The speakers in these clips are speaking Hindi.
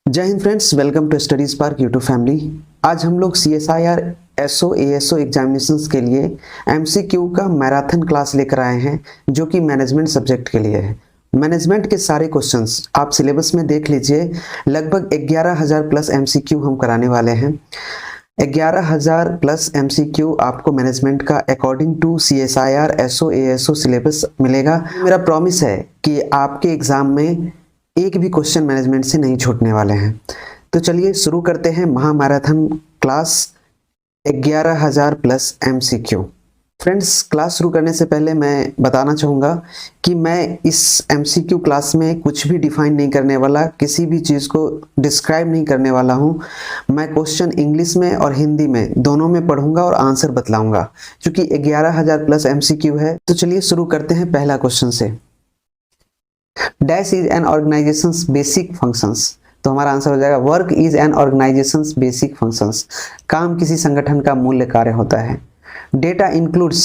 जय हिंद friends, welcome to Study Spark YouTube family. आज हम लोग CSIR SO ASO एग्जामिनेशंस के लिए MCQ का मैराथन क्लास लेकर आए हैं, जो कि मैनेजमेंट सब्जेक्ट के लिए है। मैनेजमेंट के सारे क्वेश्चंस आप सिलेबस में देख लीजिए। लगभग 11,000 प्लस MCQ हम कराने वाले हैं। 11,000 प्लस MCQ आपको मैनेजमेंट का according to CSIR SO ASO syllabus मिलेगा। मेरा प्रॉमिस है कि आपके एग्जाम में एक भी क्वेश्चन मैनेजमेंट से नहीं छूटने वाले हैं। तो चलिए शुरू करते हैं महामैराथन class 11,000 plus MCQ। Friends, class शुरू करने से पहले मैं बताना चाहूँगा कि मैं इस MCQ क्लास में कुछ भी डिफाइन नहीं करने वाला, किसी भी चीज़ को डिस्क्राइब नहीं करने वाला हूँ। मैं क्वेश्चन इंग्लिश में और हिंदी में दोनों में पढ़ूंगा और आंसर बतलाऊंगा, क्योंकि 11,000 प्लस MCQ है। तो चलिए शुरू करते हैं पहला क्वेश्चन से। Dash is an organisations basic functions. तो हमारा आंसर हो जाएगा work is an organisations basic functions. काम किसी संगठन का मूल्य कार्य होता है। Data includes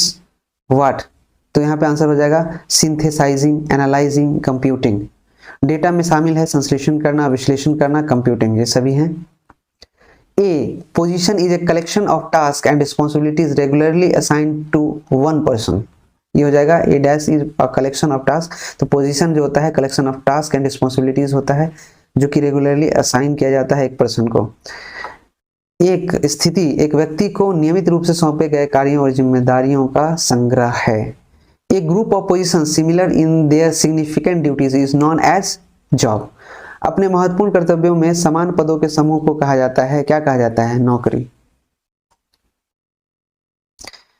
what. तो यहाँ पे आंसर हो जाएगा सिंथेसाइजिंग, एनालाइजिंग, कंप्यूटिंग। डेटा में शामिल है संश्लेषण करना, विश्लेषण करना, कंप्यूटिंग, ये सभी हैं। A position is a collection of task and responsibilities regularly assigned to one person. ये हो जाएगा a dash is a collection of task. तो पोजीशन जो होता है collection of task and responsibilities होता है, जो कि रेगुलरली असाइन किया जाता है एक पर्सन को। एक स्थिति एक व्यक्ति को नियमित रूप से सौंपे गए कार्यों और जिम्मेदारियों का संग्रह है। A group of position similar in their significant duties is known as job. अपने महत्वपूर्ण कर्तव्यों में समान पदों के समूह को कहा जाता है, क्या कहा जाता है? नौकरी।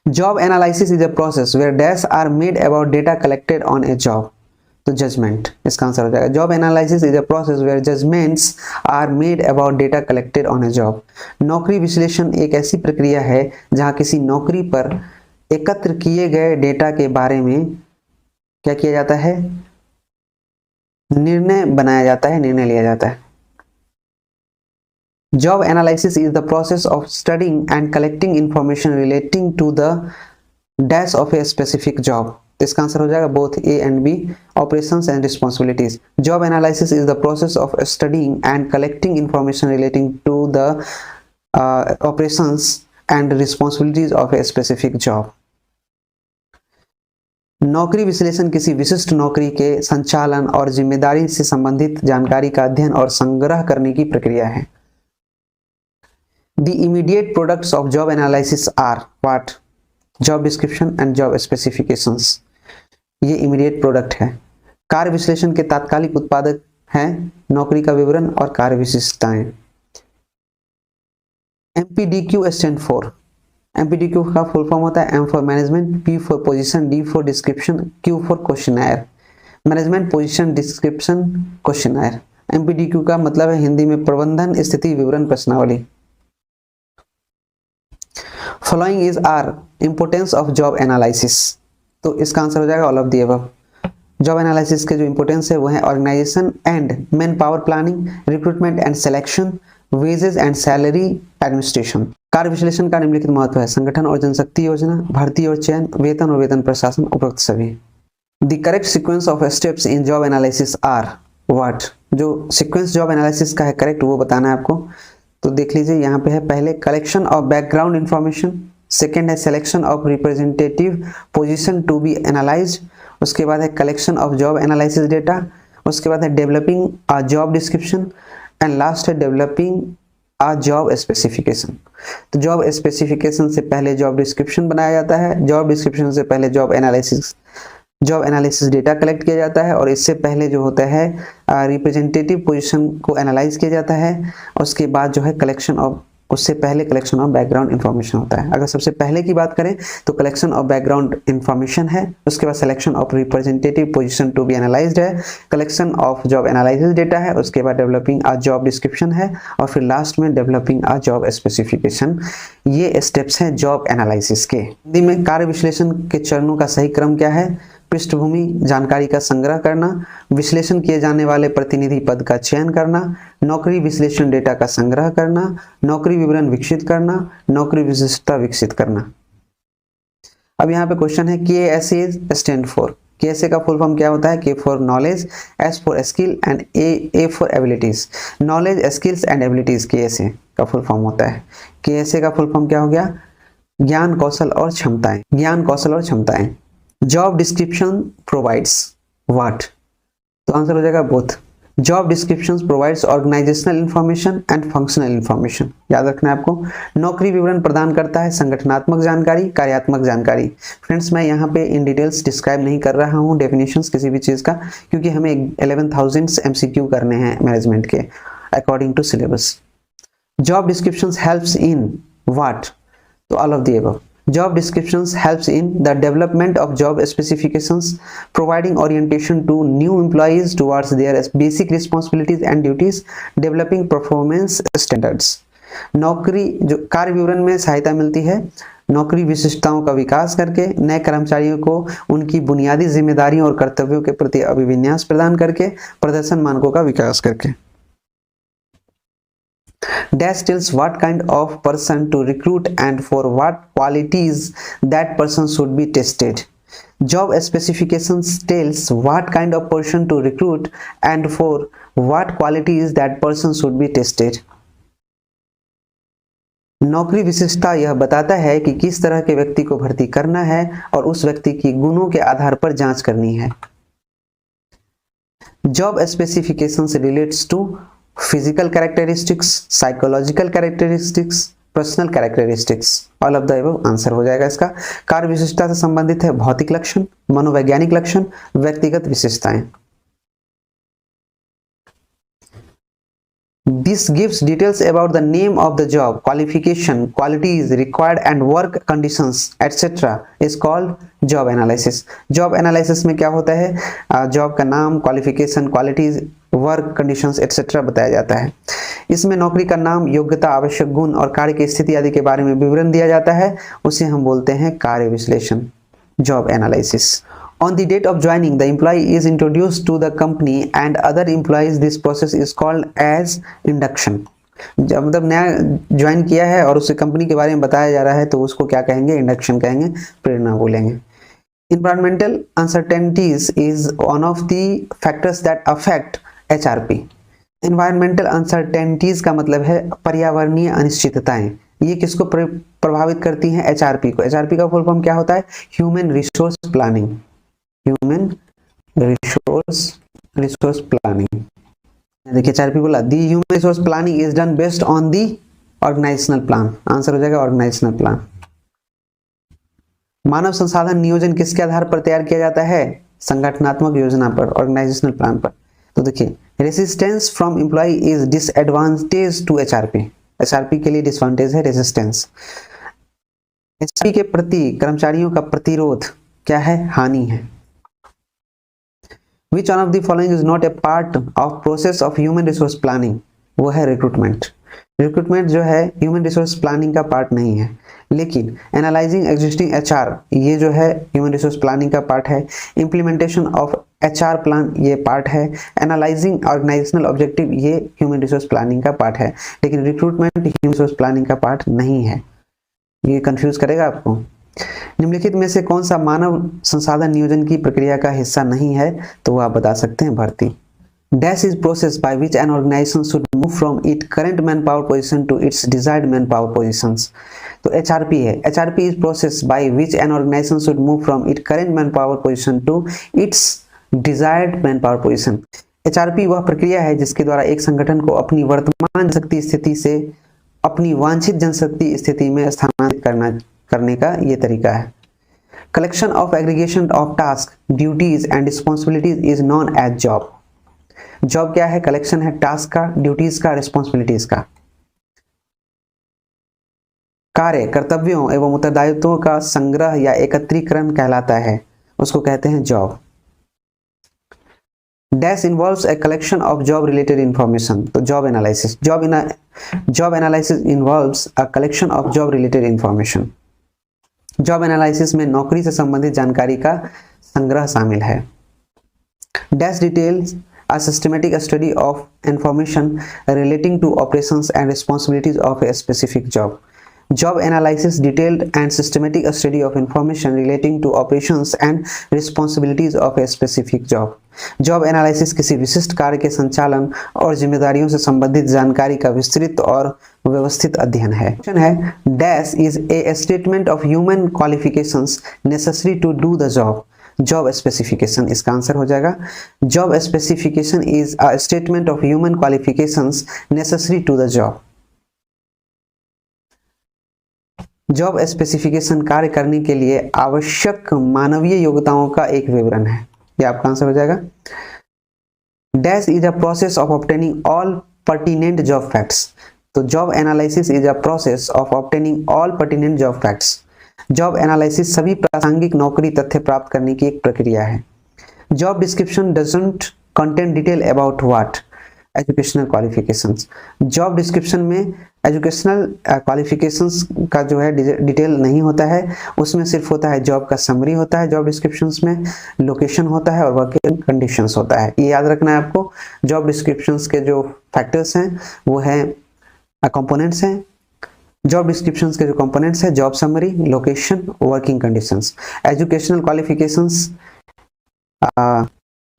Job analysis is a process where dash are made about data collected on a job. तो जजमेंट इसका आंसर हो जाएगा। Job analysis is a process where judgments are made about data collected on a job. नौकरी विश्लेषण एक ऐसी प्रक्रिया है जहां किसी नौकरी पर एकत्र किए गए डेटा के बारे में क्या किया जाता है? निर्णय बनाया जाता है, निर्णय लिया जाता है। Job analysis is the process of studying and collecting information relating to the dash of a specific job. इसका आंसर हो जाएगा both A and B, operations and responsibilities. Job analysis is the process of studying and collecting information relating to the operations and responsibilities of a specific job. नौकरी विश्लेषण किसी विशिष्ट नौकरी के संचालन और जिम्मेदारी से संबंधित जानकारी का अध्ययन और संग्रह करने की प्रक्रिया है। The immediate products of job analysis are what? Job description and job specifications. ये immediate product है। कार्य विश्लेषण के तात्कालिक उत्पादक हैं नौकरी का विवरण और कार्य विशिष्टताएं। MPDQ stand for। MPDQ का फुल फॉर्म होता है M for management, P for position, D for description, Q for questionnaire। Management, position, description, questionnaire. MPDQ का मतलब है हिंदी में प्रबंधन स्थिति विवरण प्रश्नावली। Following is are importance of job analysis. तो इसका आंसर हो जाएगा all of the above. Job analysis के जो इंपोर्टेंस है वो है organisation and manpower planning, recruitment and selection, wages and salary administration. कार्य विश्लेषण का निम्नलिखित महत्व है? संगठन और जनशक्ति योजना, भर्ती और चयन, वेतन और वेतन प्रशासन, उपरोक्त सभी। The correct sequence of steps in job analysis are what. जो सीक्वेंस जॉब एनालिसिस का है करेक्ट वो बताना है आपको। तो देख लीजिए यहाँ पे है पहले collection of background information, second है selection of representative position to be analysed, उसके बाद है collection of job analysis data, उसके बाद है developing a job description and last है डेवलपिंग अ जॉब स्पेसिफिकेशन। तो जॉब स्पेसिफिकेशन से पहले जॉब डिस्क्रिप्शन बनाया जाता है, जॉब डिस्क्रिप्शन से पहले जॉब एनालिसिस डेटा कलेक्ट किया जाता है और इससे पहले जो होता है रिप्रेजेंटेटिव पोजीशन को एनालाइज किया जाता है। उसके बाद जो है कलेक्शन ऑफ, उससे पहले कलेक्शन ऑफ बैकग्राउंड इंफॉर्मेशन होता है। अगर सबसे पहले की बात करें तो कलेक्शन ऑफ बैकग्राउंड इंफॉर्मेशन है, उसके बाद selection of representative position to be analysed है, collection of job analysis data है, उसके बाद डेवलपिंग अ जॉब डिस्क्रिप्शन है और फिर लास्ट में डेवलपिंग अ जॉब स्पेसिफिकेशन। ये स्टेप्स हैं जॉब एनालिसिस के। हिंदी में कार्य विश्लेषण के चरणों का सही क्रम क्या है? पृष्ठभूमि जानकारी का संग्रह करना, विश्लेषण किए जाने वाले प्रतिनिधि पद का चयन करना, नौकरी विश्लेषण डेटा का संग्रह करना, नौकरी विवरण विकसित करना, नौकरी विशिष्टता विकसित करना। अब यहाँ पे क्वेश्चन है KSA स्टैंड फॉर। KSA का फुल फॉर्म क्या होता है? K for knowledge, S for skill and A for abilities. Knowledge, skills and abilities KSA का फुल फॉर्म होता है। KSA का फुल फॉर्म क्या हो गया? ज्ञान, कौशल और क्षमताएं। ज्ञान, कौशल और क्षमताएं। Job description provides what? तो आंसर हो जाएगा both. Job description provides organisational information and functional information. याद रखना है आपको। नौकरी विवरण प्रदान करता है संगठनात्मक जानकारी, कार्यात्मक जानकारी। फ्रेंड्स, मैं यहाँ पे इन डिटेल्स डिस्क्राइब नहीं कर रहा हूँ डेफिनेशंस किसी भी चीज़ का, क्योंकि हमें 11,000 MCQ करने हैं मैनेजमेंट के according to syllabus. Job descriptions helps in what? तो all of the above. Job descriptions helps in the development of job specifications, providing orientation to new employees towards their basic responsibilities and duties, developing performance standards. नौकरी जो कार्य विवरण में सहायता मिलती है नौकरी विशिष्टताओं का विकास करके, नए कर्मचारियों को उनकी बुनियादी जिम्मेदारियों और कर्तव्यों के प्रति अभिविन्यास प्रदान करके, प्रदर्शन मानकों का विकास करके। Dash tells what kind of person to recruit and for what qualities that person should be tested. Job specifications tells what kind of person to recruit and for what qualities that person should be tested. नौकरी विशिष्टता यह बताता है कि किस तरह के व्यक्ति को भर्ती करना है और उस व्यक्ति की गुणों के आधार पर जांच करनी है। Job specifications relates to physical characteristics, psychological characteristics, personal characteristics, all of the above answer हो जाएगा इसका। कार्य विशिष्टता से संबंधित है भौतिक लक्षण, मनोवैज्ञानिक लक्षण, व्यक्तिगत विशेषताएं। This gives details about the name of the job, qualification, qualities required and work conditions etc. is called job analysis. Job analysis में क्या होता है? जॉब का नाम, qualification, qualities, work conditions etc. बताया जाता है। इसमें नौकरी का नाम, योग्यता, आवश्यक गुण और कार्य की स्थिति आदि के बारे में विवरण दिया जाता है। उसे हम बोलते हैं कार्य विश्लेषण, job analysis. On the date of joining, the employee is introduced to the company and other employees. This process is called as induction. जब मतलब नया ज्वाइन किया है और उसे कंपनी के बारे में बताया जा रहा है तो उसको क्या कहेंगे? इंडक्शन कहेंगे, प्रेरणा बोलेंगे। Environmental uncertainties is one of the factors that affect HRP. Environmental uncertainties का मतलब है पर्यावरणीय अनिश्चितताएं। ये किसको प्रभावित करती हैं? HRP को। HRP का फुल फॉर्म क्या होता है? Human resource planning. Human resource planning. देखिए HRP बोला the human resource planning is done based on the organisational plan. Answer हो जाएगा ऑर्गेनाइजेशनल प्लान। मानव संसाधन नियोजन किसके आधार पर तैयार किया जाता है? संगठनात्मक योजना पर, ऑर्गेनाइजेशनल प्लान पर। तो देखिए resistance from employee is disadvantage to HRP। HRP के लिए डिसएडवांटेज है रेसिस्टेंस। HRP के प्रति कर्मचारियों का प्रतिरोध क्या है? हानि है। Which one of the following is not a part of process of human resource planning? वो है रिक्रूटमेंट। रिक्रूटमेंट जो है ह्यूमन रिसोर्स प्लानिंग का पार्ट नहीं है, लेकिन एनालाइजिंग एग्जिस्टिंग HR ये जो है ह्यूमन रिसोर्स प्लानिंग का पार्ट है। इम्प्लीमेंटेशन ऑफ HR प्लान ये पार्ट है। एनालाइजिंग ऑर्गेनाइजेशनल ऑब्जेक्टिव ये ह्यूमन रिसोर्स प्लानिंग का पार्ट है, लेकिन रिक्रूटमेंट ह्यूमन रिसोर्स प्लानिंग का पार्ट नहीं है। ये कंफ्यूज करेगा आपको। निम्नलिखित में से कौन सा मानव संसाधन नियोजन की प्रक्रिया का हिस्सा नहीं है? तो वो आप बता सकते हैं भर्ती। Dash is process by which an organization should move from its current manpower position to its desired manpower positions. तो HRP है। HRP is process by which an organization should move from its current manpower position to its desired manpower position. HRP वह प्रक्रिया है जिसके द्वारा एक संगठन को अपनी वर्तमान जनशक्ति स्थिति से अपनी वांछित जनशक्ति स्थिति में स्थानांतरित करने का ये तरीका है। Collection of aggregation of task, duties and responsibilities is known as job. Job क्या है? कलेक्शन है टास्क का, ड्यूटीज का, रिस्पॉन्सिबिलिटीज का। कार्य, कर्तव्यों एवं उत्तरदायित्वों का संग्रह या एकत्रीकरण कहलाता है, उसको कहते हैं job. Dash involves a collection of job related information. तो job analysis, job analysis involves a collection of job related information. Job analysis में नौकरी से संबंधित जानकारी का संग्रह शामिल है। Dash details a systematic study of information relating to operations and responsibilities of a specific job. Job analysis detailed and systematic study of information relating to operations and responsibilities of a specific job. Job analysis किसी विशिष्ट कार्य के संचालन और जिम्मेदारियों से संबंधित जानकारी का विस्तृत और व्यवस्थित अध्ययन है। Dash is a statement of human qualifications necessary to do the job. Job specification इसका आंसर हो जाएगा। Job specification is a statement of human qualifications necessary to the job. Job specification कार्य करने के लिए आवश्यक मानवीय योग्यताओं का एक विवरण है। ये आपका आंसर हो जाएगा। Dash is a process of obtaining all pertinent job facts. तो job analysis is a process of obtaining all pertinent job facts. Job analysis सभी प्रासंगिक नौकरी तथ्य प्राप्त करने की एक प्रक्रिया है। Job description doesn't contain detail about what educational qualifications. Job description में एजुकेशनल क्वालिफिकेशंस का जो है डिटेल नहीं होता है, उसमें सिर्फ होता है जॉब का समरी होता है। जॉब डिस्क्रिप्शंस में लोकेशन होता है और वर्किंग कंडीशंस होता है। ये याद रखना है आपको। जॉब डिस्क्रिप्शंस के जो फैक्टर्स हैं वो है कंपोनेंट्स हैं। जॉब डिस्क्रिप्शंस के जो कंपोनेंट्स है job summary, location, working conditions. Educational qualifications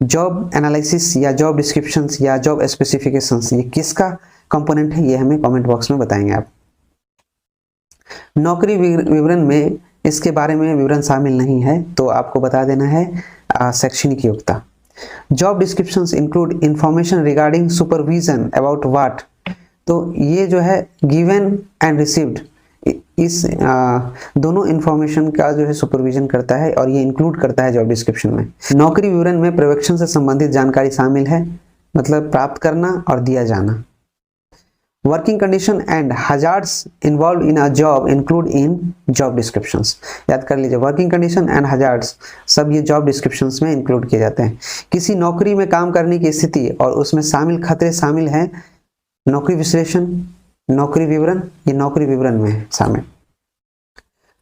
job analysis या जॉब डिस्क्रिप्शंस या जॉब स्पेसिफिकेशंस ये किसका कंपोनेंट है, ये हमें कमेंट बॉक्स में बताएंगे आप। नौकरी विवरण में इसके बारे में विवरण शामिल नहीं है, तो आपको बता देना है शैक्षणिक योग्यता। Job descriptions include information regarding supervision about what. तो ये जो है गिवन एंड रिसीव्ड, इस दोनों इंफॉर्मेशन का जो है सुपरविजन करता है और ये इंक्लूड करता है जॉब डिस्क्रिप्शन में। नौकरी विवरण में पर्यवेक्षण से संबंधित जानकारी शामिल है, मतलब प्राप्त करना और दिया जाना। Working condition and hazards involve in a job include in job descriptions. याद कर लीजिए, वर्किंग कंडीशन एंड हजार्ड्स सब ये जॉब डिस्क्रिप्शंस में इंक्लूड किए जाते हैं। किसी नौकरी में काम करने की स्थिति और उसमें शामिल खतरे शामिल हैं। नौकरी विश्लेषण, नौकरी विवरण, ये नौकरी विवरण में है शामिल।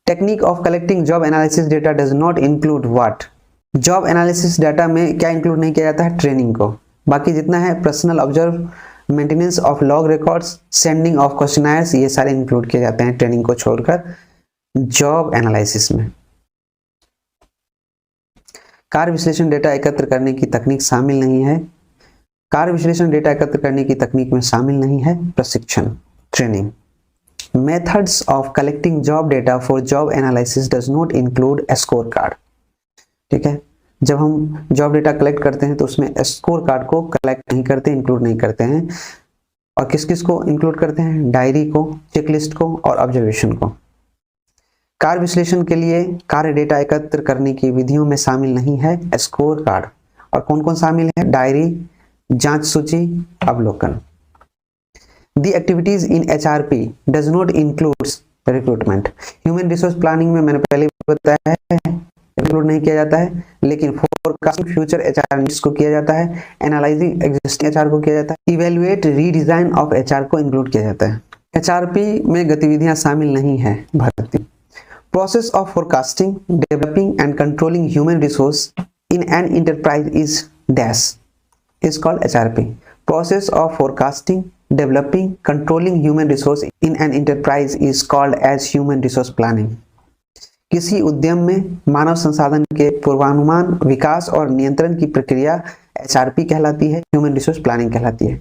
Technique of collecting job analysis data does not include what. Job analysis data में क्या इंक्लूड नहीं किया जाता है, ट्रेनिंग को। बाकी जितना है personal observe, maintenance of log records, sending of questioners, ये सारे इंक्लूड किए जाते हैं ट्रेनिंग को छोड़कर जॉब एनालिसिस में। कार्य विश्लेषण डेटा एकत्र करने की तकनीक शामिल नहीं है। कार्य विश्लेषण डेटा एकत्र करने की तकनीक में शामिल नहीं है प्रशिक्षण, training. Methods of collecting job data for job analysis does not include A score card. ठीक है, जब हम जॉब डेटा कलेक्ट करते हैं तो उसमें स्कोर कार्ड को कलेक्ट नहीं करते, इंक्लूड नहीं करते हैं। और किस किस को इंक्लूड करते हैं, डायरी को, चेकलिस्ट को और ऑब्जर्वेशन को। कार्य विश्लेषण के लिए कार्य डेटा एकत्र करने की विधियों में शामिल नहीं है स्कोर कार्ड। और कौन कौन शामिल है, डायरी, जांच सूची, अवलोकन। The activities in HRP does not includes recruitment. Human resource planning में मैंने पहले बताया है इंक्लूड नहीं किया जाता है, लेकिन फोरकास्टिंग फ्यूचर HR नीड्स को किया जाता है, एनालाइजिंग एग्जिस्टिंग HR को किया जाता है, इवेल्युएट रीडिजाइन ऑफ HR को इंक्लूड किया जाता है। HRP में गतिविधियां शामिल नहीं है भर्ती। Process of forecasting, developing and controlling human resource in an enterprise is dash is called HRP. Process of forecasting, developing, controlling human resource in an enterprise is called as human resource planning. किसी उद्यम में मानव संसाधन के पूर्वानुमान, विकास और नियंत्रण की प्रक्रिया HRP कहलाती है, human resource planning कहलाती है।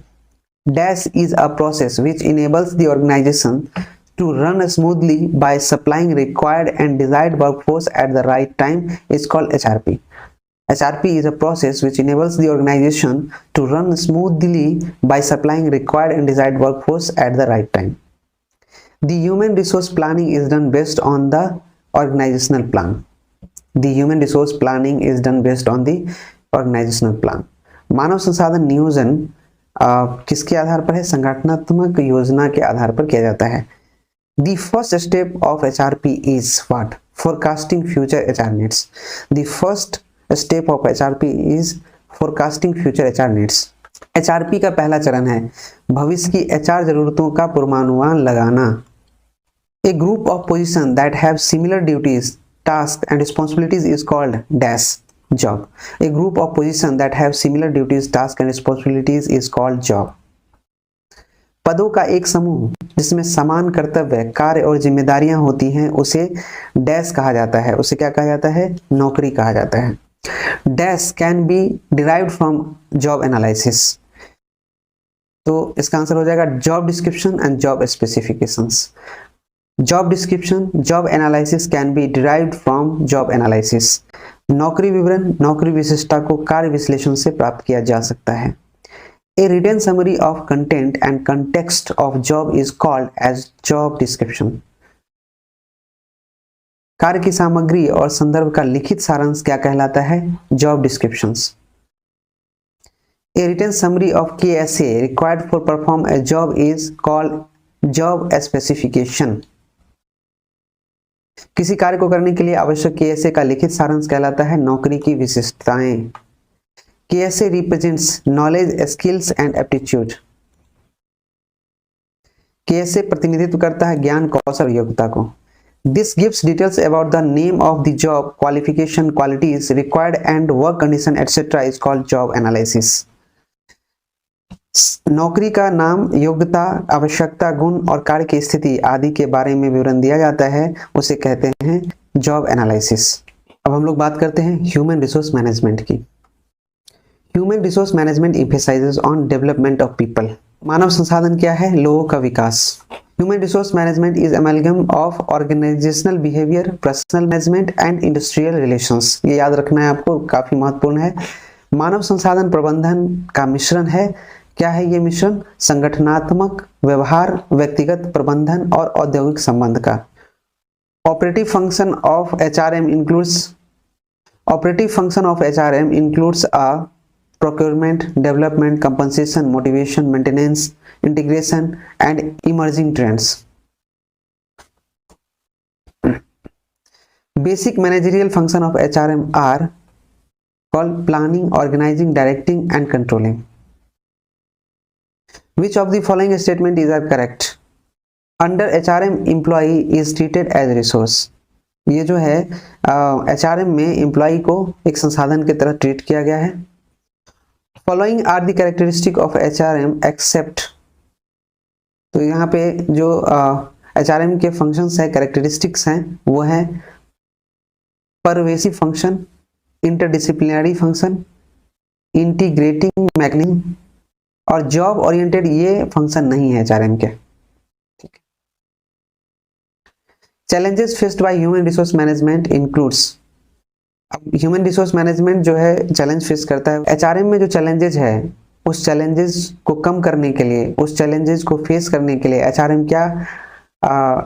Dash is a process which enables the organization to run smoothly by supplying required and desired workforce at the right time is called HRP. HRP is a process which enables the organization to run smoothly by supplying required and desired workforce at the right time. The human resource planning is done based on the organizational plan. The human resource planning is done based on the organizational plan. मानव संसाधन नियोजन किसके आधार पर है, संगठनात्मक योजना के आधार पर किया जाता है। The first step of HRP is what? Forecasting future HR needs. The first step of HRP is forecasting future HR needs. HRP का पहला चरण है भविष्य की HR जरूरतों का पूर्वानुमान लगाना। A group of position that have similar duties, task and responsibilities is called dash job. A group of position that have similar duties, task and responsibilities is called job. पदों का एक समूह जिसमें समान कर्तव्य, कार्य और जिम्मेदारियां होती हैं उसे डैश कहा जाता है। उसे क्या कहा जाता है? नौकरी कहा जाता है। Dash can be derived from job analysis. तो इसका आंसर हो जाएगा job description and job specifications. Job description, job analysis can be derived from job analysis. नौकरी विवरण नौकरी विशिष्टता को कार्य विश्लेषण से प्राप्त किया जा सकता है। A written summary of content and context of job is called as job description. कार्य की सामग्री और संदर्भ का लिखित सारांश क्या कहलाता है? Job descriptions. A written summary of KSA required for perform a job is called job specification. किसी कार्य को करने के लिए आवश्यक KSA का लिखित सारांश कहलाता है नौकरी की विशिष्टताएं। KSA represents knowledge, skills and aptitude. KSA प्रतिनिधित्व करता है ज्ञान, कौशल और योग्यता को। This gives details about the name of the job, qualification, qualities required and work condition etc. is called job analysis. नौकरी का नाम, योग्यता, आवश्यकता, गुण और कार्य की स्थिति आदि के बारे में विवरण दिया जाता है, उसे कहते हैं जॉब एनालिसिस। अब हम लोग बात करते हैं ह्यूमन रिसोर्स मैनेजमेंट की। Human resource management emphasizes on development of people. मानव संसाधन क्या है? लोगों का विकास। Human resource management is amalgam of organisational behaviour, personnel management and industrial relations. ये याद रखना है आपको, काफी महत्वपूर्ण है। मानव संसाधन प्रबंधन का मिश्रण है। क्या है ये मिश्रण? संगठनात्मक, व्यवहार, व्यक्तिगत प्रबंधन और औद्योगिक संबंध का। Operative function of HRM includes a procurement, development, compensation, motivation, maintenance, integration and emerging trends. Basic managerial function of HRM are called planning, organizing, directing and controlling. Which of the following statement is correct? Under HRM employee is treated as resource. ये जो है HRM में एम्प्लॉई को एक संसाधन की तरह ट्रीट किया गया है। Following are the characteristic of HRM except, तो यहाँ पे जो HRM के फंक्शंस है, कैरेक्टरिस्टिक्स हैं, वो है pervasive function, interdisciplinary function, integrating mechanism और जॉब ओरिएंटेड। ये फंक्शन नहीं है HRM के। Challenges faced by human resource management includes. अब ह्यूमन रिसोर्स मैनेजमेंट जो है चैलेंज फेस करता है। HRM में जो चैलेंजेस है उस चैलेंजेस को कम करने के लिए, उस चैलेंजेस को फेस करने के लिए HRM क्या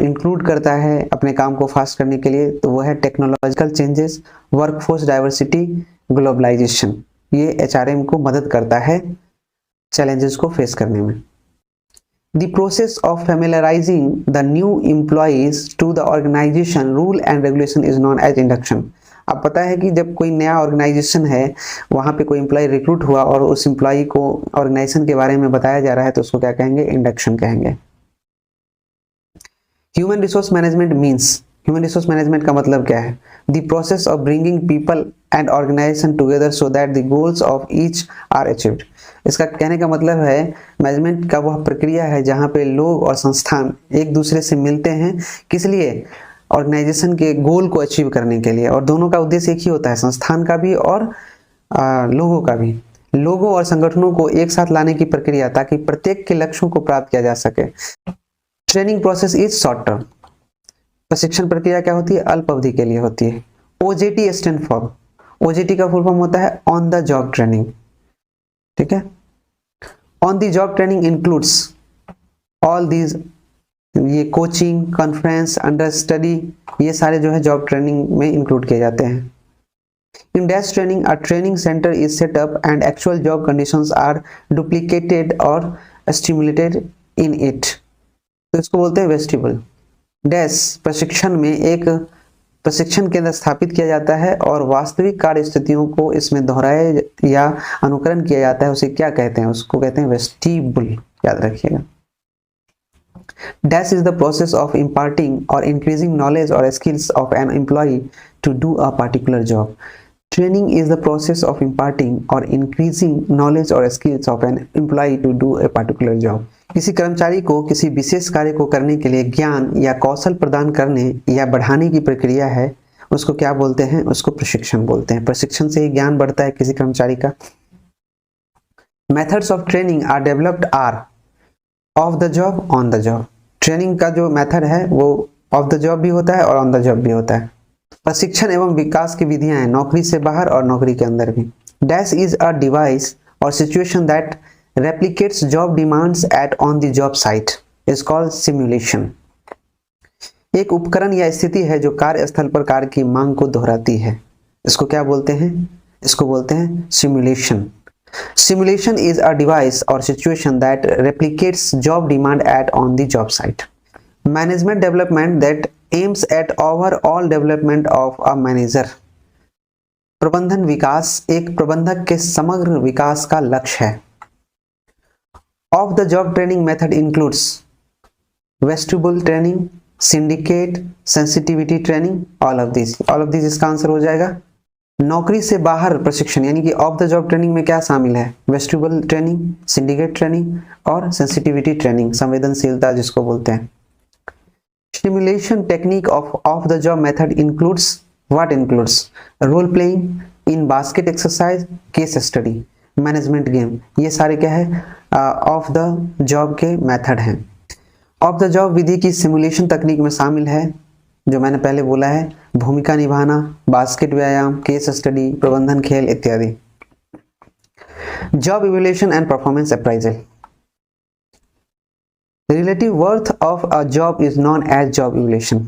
इंक्लूड करता है अपने काम को फास्ट करने के लिए? तो वो है technological changes, workforce diversity, globalisation. ये HRM को मदद करता है चैलेंजेस को फेस करने में। The process of familiarizing the new employees to the organization rule and regulation is known as induction. अब पता है कि जब कोई नया ऑर्गेनाइजेशन है, वहां पे कोई एम्प्लॉय रिक्रूट हुआ और उस एम्प्लॉय को ऑर्गेनाइजेशन के बारे में बताया जा रहा है, तो उसको क्या कहेंगे? इंडक्शन कहेंगे। Human resource management means, human resource management का मतलब क्या है? The process of bringing people and organisation together so that the goals of each are achieved. इसका कहने का मतलब है मैनेजमेंट का वह प्रक्रिया है जहां पे लोग और संस्थान एक दूसरे से मिलते हैं, किस लिए? ऑर्गेनाइजेशन के गोल को अचीव करने के लिए। और दोनों का उद्देश्य एक ही होता है, संस्थान का भी और लोगों का भी। लोगों और संगठनों को एक साथ लाने की प्रक्रिया, ताकि प्रत्येक के लक्ष्यों को प्राप्त किया जा सके। Training process is short term. प्रशिक्षण प्रक्रिया क्या होती है? अल्प अवधि के लिए होती है। OJT स्टैंड फॉर, OJT का फुल फॉर्म होता है ऑन द जॉब ट्रेनिंग। ठीक है। On the job training includes all these, ये कोचिंग, कॉन्फ्रेंस, अंडर स्टडी, ये सारे जो है जॉब ट्रेनिंग में इंक्लूड किए जाते हैं। In dash training a training centre is set up and actual job conditions are duplicated और स्टिमुलेटेड इन इट। तो इसको बोलते हैं वेस्टिबल। डैश प्रशिक्षण में एक प्रशिक्षण केंद्र स्थापित किया जाता है और वास्तविक कार्य स्थितियों को इसमें दोहराया या अनुकरण किया जाता है। उसे क्या कहते हैं? उसको कहते हैं वेस्टिबुल। याद रखिएगा। Dash is the process of imparting or increasing knowledge or skills of an employee to do a particular job. Training is the process of imparting or increasing knowledge or skills of an employee to do a particular job. किसी कर्मचारी को किसी विशेष कार्य को करने के लिए ज्ञान या कौशल प्रदान करने या बढ़ाने की प्रक्रिया है, उसको क्या बोलते हैं? उसको प्रशिक्षण बोलते हैं। प्रशिक्षण से ही ज्ञान बढ़ता है किसी कर्मचारी का। Methods of training are developed or off the job, on the job. Training का जो मेथड है वो ऑफ द जॉब भी होता है और ऑन द जॉब भी होता है। प्रशिक्षण एवं विकास की विधियां हैं नौकरी से बाहर और नौकरी के अंदर भी। Dash is a device or situation that replicates job demands at on the job site is called simulation। एक उपकरण या स्थिति है जो कार्यस्थल पर कार्य की मांग को दोहराती है, इसको क्या बोलते हैं? इसको बोलते हैं simulation. Simulation is a device or situation that replicates job demand at on the job site। Management development that aims at overall development of a manager. प्रबंधन विकास एक प्रबंधक के समग्र विकास का लक्ष्य है। Of the job training method includes vestibule training, syndicate, sensitivity training, all of these इसका आंसर हो जाएगा। नौकरी से बाहर प्रशिक्षण यानी कि ऑफ द जॉब ट्रेनिंग में क्या शामिल है? वेस्टिबुल ट्रेनिंग, सिंडिकेट ट्रेनिंग और सेंसिटिविटी ट्रेनिंग, संवेदनशीलता जिसको बोलते हैं। Stimulation technique of the job method includes what? Includes role playing in basket exercise, case study, management game, ये सारे क्या है? ऑफ द जॉब के मेथड हैं। ऑफ द जॉब विधि की सिमुलेशन तकनीक में शामिल है जो मैंने पहले बोला है, भूमिका निभाना, बास्केट व्यायाम, केस स्टडी, प्रबंधन खेल इत्यादि। Job evaluation and performance appraisal. Relative worth of a job is known as job evaluation.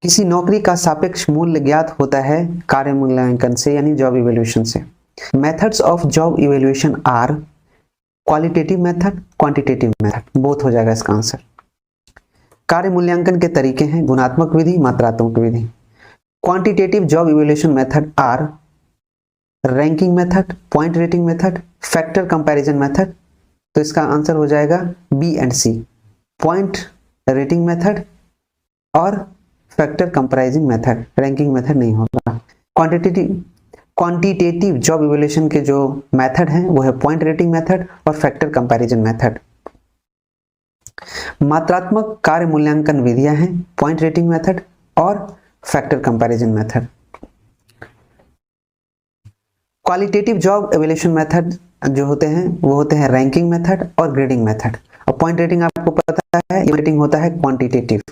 किसी नौकरी का सापेक्ष मूल्य ज्ञात होता है कार्य मूल्यांकन से यानी जॉब इवैल्यूएशन से। Methods of job evaluation are qualitative method, quantitative method, both हो जाएगा इसका आंसर। कार्य मूल्यांकन के तरीके हैं गुणात्मक विधि, मात्रात्मक विधि। Quantitative job evaluation method are ranking method, point rating method, factor comparison method. तो इसका आंसर हो जाएगा B and C, point rating method और factor comparison method. Ranking method नहीं होगा। क्वांटिटेटिव जॉब इवैल्यूएशन के जो मेथड हैं वो है पॉइंट रेटिंग मेथड और फैक्टर कंपैरिजन मेथड। मात्रात्मक कार्य मूल्यांकन विधियां हैं पॉइंट रेटिंग मेथड और factor comparison method. Qualitative job evaluation method जो होते हैं वो होते हैं रैंकिंग मेथड और ग्रेडिंग मेथड। और पॉइंट रेटिंग आपको पता है, ये रेटिंग होता है क्वांटिटेटिव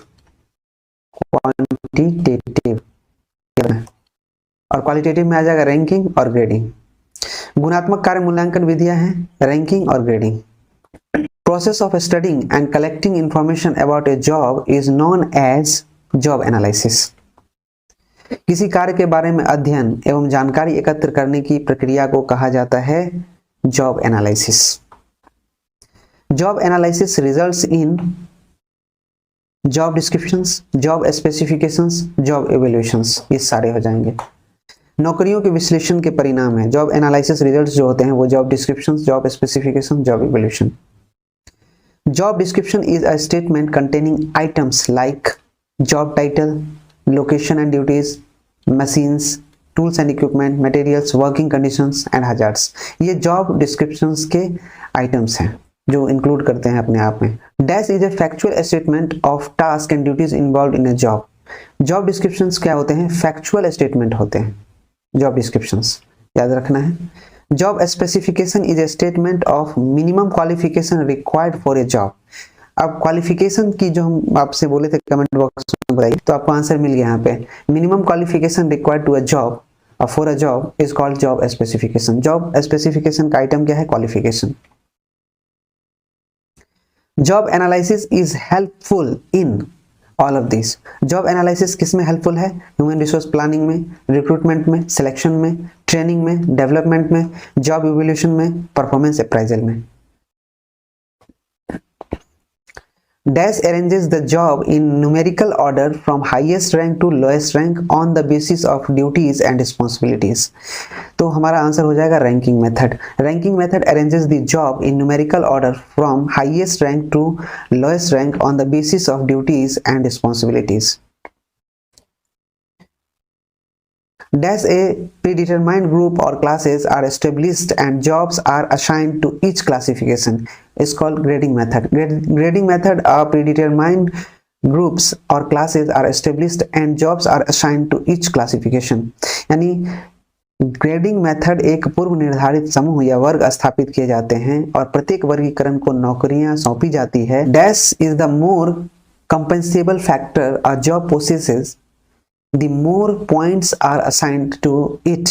और क्वालिटेटिव में आ जाएगा रैंकिंग और ग्रेडिंग। गुणात्मक कार्य मूल्यांकन विधियां हैं रैंकिंग और grading. Process of studying and collecting information about a job is known as job analysis. किसी कार्य के बारे में अध्ययन एवं जानकारी एकत्र करने की प्रक्रिया को कहा जाता है job analysis. Job analysis results in job descriptions, job specifications, job evaluations, ये सारे हो जाएंगे। नौकरियों के विश्लेषण के परिणाम है। जॉब एनालिसिस रिजल्ट्स जो होते हैं वो job descriptions, job specification, job evaluation. Job description is a statement containing items like job title, location and duties, machines, tools and equipment, materials, working conditions and hazards. ये जॉब डिस्क्रिप्शंस के आइटम्स हैं जो इंक्लूड करते हैं अपने आप में। Dash is A factual statement of task and duties involved in A job. Job descriptions क्या होते हैं? फैक्चुअल स्टेटमेंट होते हैं जॉब डिस्क्रिप्शंस, याद रखना है। Job specification is a statement of minimum qualification required for a job. अब क्वालिफिकेशन की जो हम आपसे बोले थे कमेंट बॉक्स में बताइए, तो आपको आंसर मिल गया यहाँ पे। Minimum qualification required to a job for a job is called job specification. Job specification का आइटम क्या है? Qualification. Job analysis is helpful in all of this. Job analysis किस में हेल्पफुल है? ह्यूमन रिसोर्स प्लानिंग में, रिक्रूटमेंट में, सिलेक्शन में, ट्रेनिंग में, डेवलपमेंट में, जॉब इवैल्यूएशन में, परफॉर्मेंस अप्राइजल में। Dash arranges the job in numerical order from highest rank to lowest rank on the basis of duties and responsibilities। तो हमारा आंसर हो जाएगा ranking method. Ranking method arranges the job in numerical order from highest rank to lowest rank on the basis of duties and responsibilities। Dash a predetermined group or classes are established and jobs are assigned to each classification is called grading method. Grading method are predetermined groups or classes are established and jobs are assigned to each classification. यानी ग्रेडिंग मेथड एक पूर्व निर्धारित समूह या वर्ग स्थापित किए जाते हैं और प्रत्येक वर्गीकरण को नौकरियां सौंपी जाती है. Dash is the more compensable factor a job possesses the more points are assigned to it.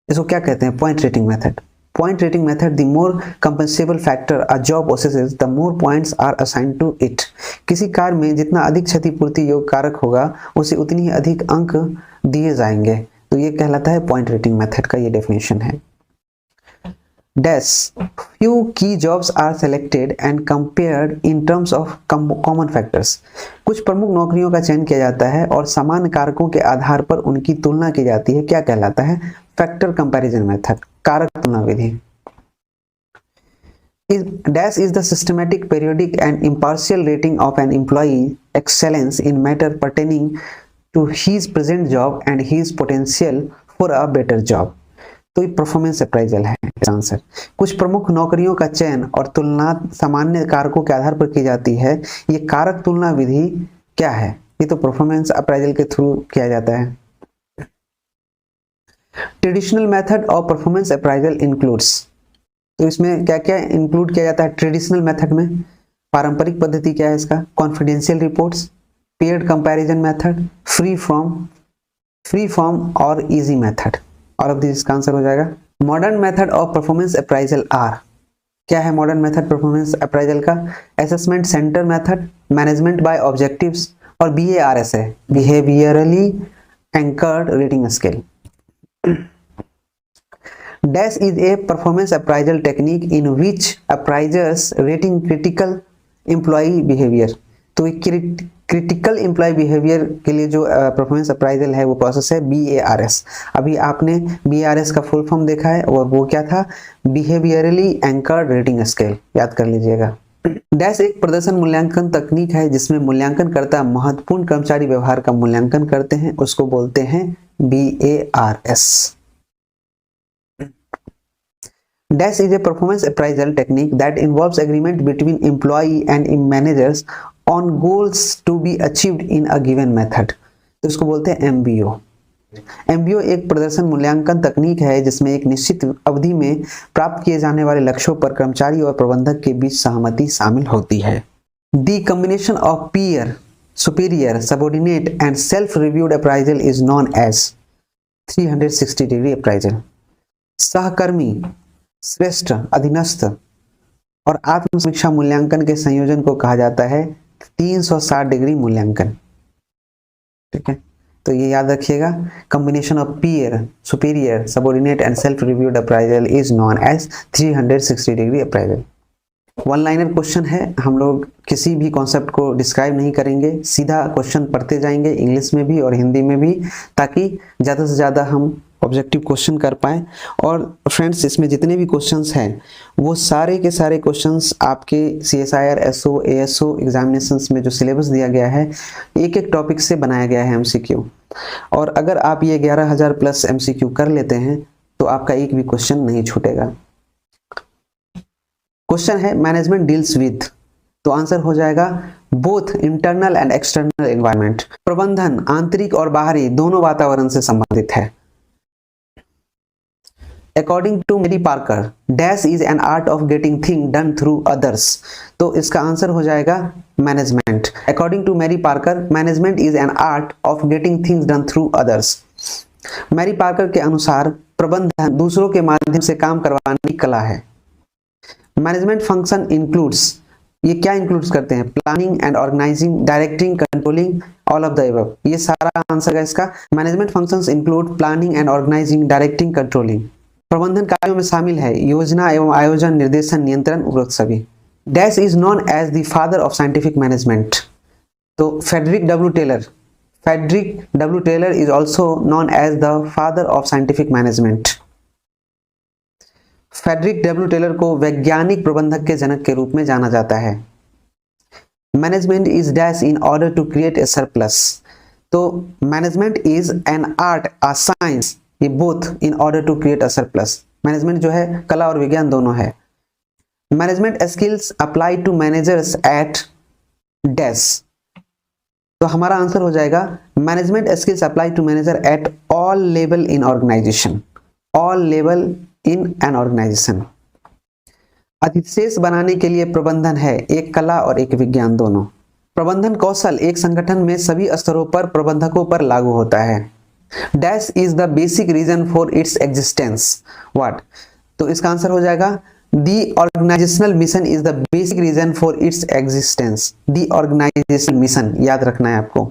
इसको क्या कहते हैं? Point rating method. Point rating method the more compensable factor a job possesses the more points are assigned to it. किसी कार्य में जितना अधिक क्षतिपूर्ति योग कारक होगा उसे उतनी ही अधिक अंक दिए जाएंगे. तो ये कहलाता है पॉइंट रेटिंग मेथड का ये डेफिनेशन है. डैश फ्यू की jobs are selected and compared in terms of common factors. कुछ प्रमुख नौकरियों का चयन किया जाता है और सामान्य कारकों के आधार पर उनकी तुलना की जाती है. क्या कहलाता है? फैक्टर कंपैरिजन मेथड, कारक तुलना विधि. Dash is the systematic, periodic and impartial rating of an employee excellence in matter pertaining to his present job and his potential for a better job. तो ये परफॉर्मेंस अप्राइजल है आंसर. कुछ प्रमुख नौकरियों का चयन और तुलना सामान्य कारकों के आधार पर की जाती है. ये कारक तुलना विधि क्या है? ये तो परफॉर्मेंस अप्राइजल के थ्रू किया जाता है. Traditional method of performance appraisal includes. तो इसमें क्या क्या इंक्लूड किया जाता है ट्रेडिशनल मेथड में? पारंपरिक पद्धति क्या है इसका? Confidential reports, paired comparison method, free form और इजी मेथड. और अब इसका आंसर हो जाएगा. Modern method of performance appraisal are. क्या है मॉडर्न मेथड परफॉर्मेंस अप्राइजल का? Assessment centre method, management by objectives और BARS है, behaviourally anchored rating scale. Dash is a performance appraisal technique in which appraisers rating critical employee behavior. तो क्रिटिकल एम्प्लॉय बिहेवियर के लिए जो परफॉर्मेंस अप्राइजल है वो प्रोसेस है BARS. अभी आपने BARS का फुल फॉर्म देखा है और वो क्या था? Behaviourally anchored rating scale. याद कर लीजिएगा. डैश एक प्रदर्शन मूल्यांकन तकनीक है जिसमें मूल्यांकनकर्ता महत्वपूर्ण कर्मचारी व्यवहार का मूल्यांकन करते हैं. उसको बोलते हैं BARS. Dash is a performance appraisal technique that involves agreement between employee and managers on goals to be achieved in a given method. तो इसको बोलते हैं MBO. MBO एक प्रदर्शन मूल्यांकन तकनीक है जिसमें एक निश्चित अवधि में प्राप्त किए जाने वाले लक्ष्यों पर कर्मचारी और प्रबंधक के बीच सहमति शामिल होती है. The combination of peer, superior, subordinate and self-reviewed appraisal is known as 360-degree appraisal. सहकर्मी, श्रेष्ठ, अधीनस्थ और आत्म समीक्षा मूल्यांकन के संयोजन को कहा जाता है 360 डिग्री मूल्यांकन. ठीक है, तो ये याद रखिएगा. Combination of peer, superior, subordinate and self reviewed appraisal is known as 360 degree appraisal. One liner question है. हम लोग किसी भी कॉन्सेप्ट को डिस्क्राइब नहीं करेंगे, सीधा क्वेश्चन पढ़ते जाएंगे इंग्लिश में भी और हिंदी में भी, ताकि ज़्यादा से ज़्यादा हम ऑब्जेक्टिव क्वेश्चन कर पाएँ. और फ्रेंड्स, इसमें जितने भी क्वेश्चंस हैं वो सारे के सारे क्वेश्चंस आपके CSIR, SO, ASO एग्जामिनेशंस में जो सिलेबस दिया गया है एक एक टॉपिक से बनाया गया है MCQ. और अगर आप ये 11,000 प्लस MCQ कर लेते हैं तो आपका एक भी क्वेश्चन नहीं छूटेगा. क्वेश्चन है मैनेजमेंट डील्स विद, तो आंसर हो जाएगा both internal and external environment. प्रबंधन आंतरिक और बाहरी दोनों वातावरण से संबंधित है. According to Mary Parker, dash is an art of getting things done through others. तो इसका आंसर हो जाएगा management. According to Mary Parker, management is an art of getting things done through others. Mary Parker के अनुसार प्रबंधन दूसरों के माध्यम से काम करवाने की कला है. मैनेजमेंट फंक्शन इंक्लूड्स, ये क्या इंक्लूड्स करते हैं? Planning and organising, directing, controlling, all of the above. ये सारा आंसर है इसका. Management functions include planning and organising, directing, controlling. प्रबंधन कार्यों में शामिल है योजना एवं आयोजन, निर्देशन, नियंत्रण, उपरोक्त सभी. Dash is known as the father of scientific management. तो Frederick W Taylor is also known as the father of scientific management. Frederick W Taylor को वैज्ञानिक प्रबंधक के जनक के रूप में जाना जाता है. Management is dash in order to create a surplus. तो management is an art a science, ये both in order to create a surplus. Management जो है कला और विज्ञान दोनों है। Management skills apply to managers at dash, तो हमारा आंसर हो जाएगा management skills apply to manager at all level in organization, all level in an organization. अधिशेष बनाने के लिए प्रबंधन है एक कला और एक विज्ञान दोनों। प्रबंधन कौशल एक संगठन में सभी स्तरों पर प्रबंधकों पर लागू होता है। Dash is the basic reason for its existence, what, तो इसका आंसर हो जाएगा the organizational mission is the basic reason for its existence. The organizational mission याद रखना है आपको।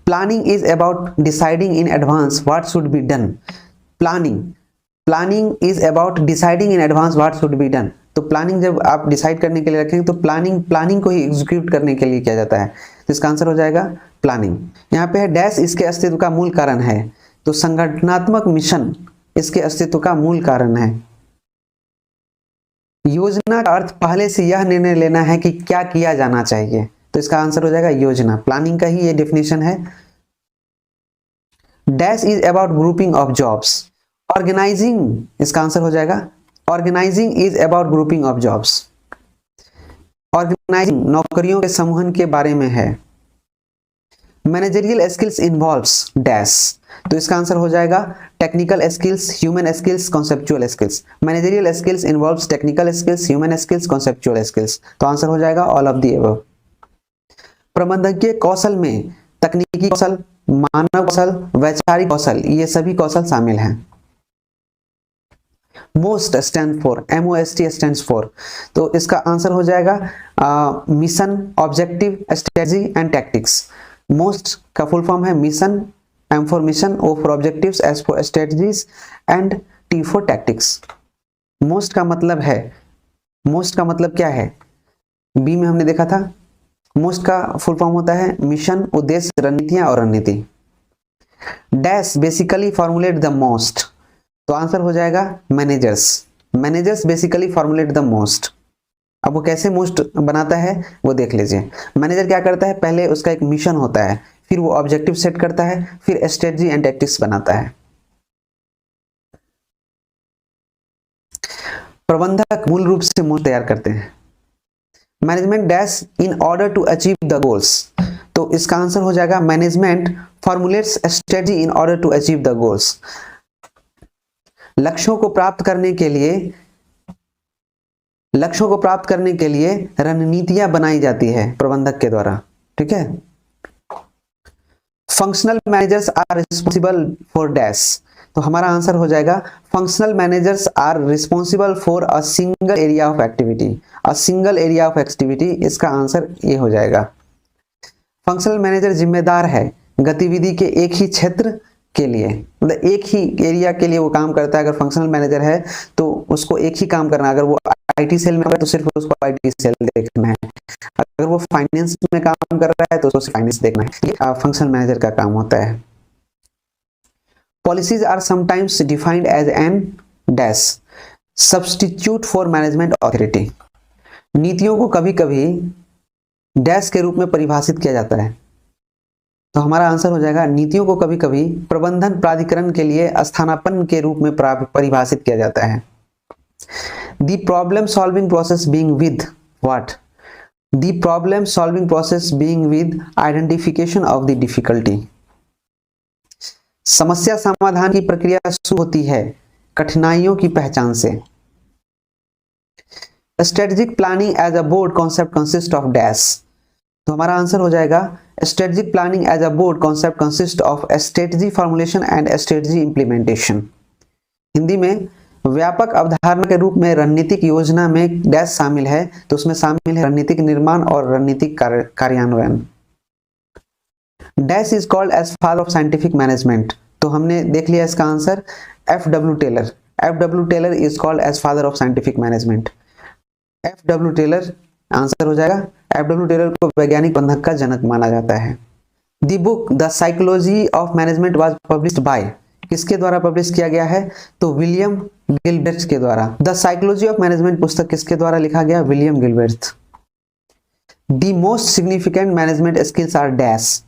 Planning is about deciding in advance what should be done. Planning is about deciding in advance what should be done, तो प्लानिंग जब आप डिसाइड करने के लिए रखेंगे तो प्लानिंग को ही एग्जीक्यूट करने के लिए किया जाता है, तो इसका आंसर हो जाएगा प्लानिंग। यहाँ पे है डैश इसके अस्तित्व का मूल कारण है, तो संगठनात्मक मिशन इसके अस्तित्व का मूल कारण है। योजना का अर्थ पहले से यह निर्णय लेना है कि क्या किया जाना चाहिए, तो इसका आंसर हो जाएगा योजना। प्लानिंग का ही ये डेफिनेशन है। Dash is about grouping of jobs. Organising, इसका आंसर हो जाएगा organising is about grouping of jobs. Organising नौकरियों के समूहन के बारे में है। मैनेजरियल स्किल्स इन्वॉल्व्स डैश, तो इसका आंसर हो जाएगा technical skills, human skills, conceptual skills. Managerial skills involves technical skills, human skills, conceptual skills, तो आंसर हो जाएगा ऑल ऑफ द अबव। प्रबंधकीय कौशल में तकनीकी कौशल, मानव कौशल, वैचारिक कौशल, ये सभी कौशल शामिल हैं। Most stand for, MOST stand for, तो इसका आंसर हो जाएगा mission, objective, strategy and tactics. Most का फुल फॉर्म है mission, M for mission, O for objectives, S for strategies and T for tactics. Most का मतलब है, मोस्ट का मतलब क्या है, बी में हमने देखा था। मोस्ट का फुल फॉर्म होता है मिशन, उद्देश्य, रणनीतियां और रणनीति। Dash basically formulate the most, तो आंसर हो जाएगा managers. Managers basically formulate the most. अब वो कैसे मोस्ट बनाता है वो देख लीजिए। मैनेजर क्या करता है, पहले उसका एक मिशन होता है, फिर वो ऑब्जेक्टिव सेट करता है, फिर स्ट्रेटजी एंड टैक्टिक्स बनाता है। प्रबंधक मूल रूप से मोस्ट तैयार करते हैं। Management dash in order to achieve the goals, तो इसका आंसर हो जाएगा management formulates strategy in order to achieve the goals. लक्ष्यों को प्राप्त करने के लिए रणनीतियां बनाई जाती है प्रबंधक के द्वारा, ठीक है। Functional managers are responsible for dash, तो हमारा आंसर हो जाएगा functional managers are responsible for a single area of activity. A single area of activity, इसका आंसर ये हो जाएगा। फंक्शनल मैनेजर जिम्मेदार है गतिविधि के एक ही क्षेत्र के लिए, मतलब एक ही एरिया के लिए वो काम करता है। अगर फंक्शनल मैनेजर है तो उसको एक ही काम करना है। अगर वो IT सेल में है तो सिर्फ उसको IT सेल देखना है। अगर वो फाइनेंस में काम कर रहा है तो उसको फाइनेंस देखना है। ये फंक्शनल मैनेजर का काम होता है। Policies are sometimes defined as an dash substitute for management authority. नीतियों को कभी कभी डैश के रूप में परिभाषित किया जाता है, तो हमारा आंसर हो जाएगा नीतियों को कभी कभी प्रबंधन प्राधिकरण के लिए स्थानापन्न के रूप में परिभाषित किया जाता है। The problem solving process being with what, the problem solving process being with identification of the difficulty. समस्या समाधान की प्रक्रिया शुरू होती है कठिनाइयों की पहचान से। Strategic planning as a board concept consist of dash, तो हमारा आंसर हो जाएगा strategic planning as a board concept consist of strategy formulation and strategy implementation. Hindi में व्यापक अवधारणा के रूप में रणनीतिक योजना में डैश शामिल है, तो उसमें शामिल है रणनीतिक निर्माण और रणनीतिक कार्यान्वयन। Dash is called as father of scientific management, तो हमने देख लिया इसका answer FW Taylor. FW Taylor is called as father of scientific management. FW Taylor answer हो जाएगा। FW टेलर को वैज्ञानिक प्रबंधक का जनक माना जाता है। The book the psychology of management was published by, किसके द्वारा पब्लिश किया गया है, तो विलियम गिलबर्ट के द्वारा। द साइकोलॉजी ऑफ मैनेजमेंट पुस्तक किसके द्वारा लिखा गया, William Gilbert. The most significant management skills are dash,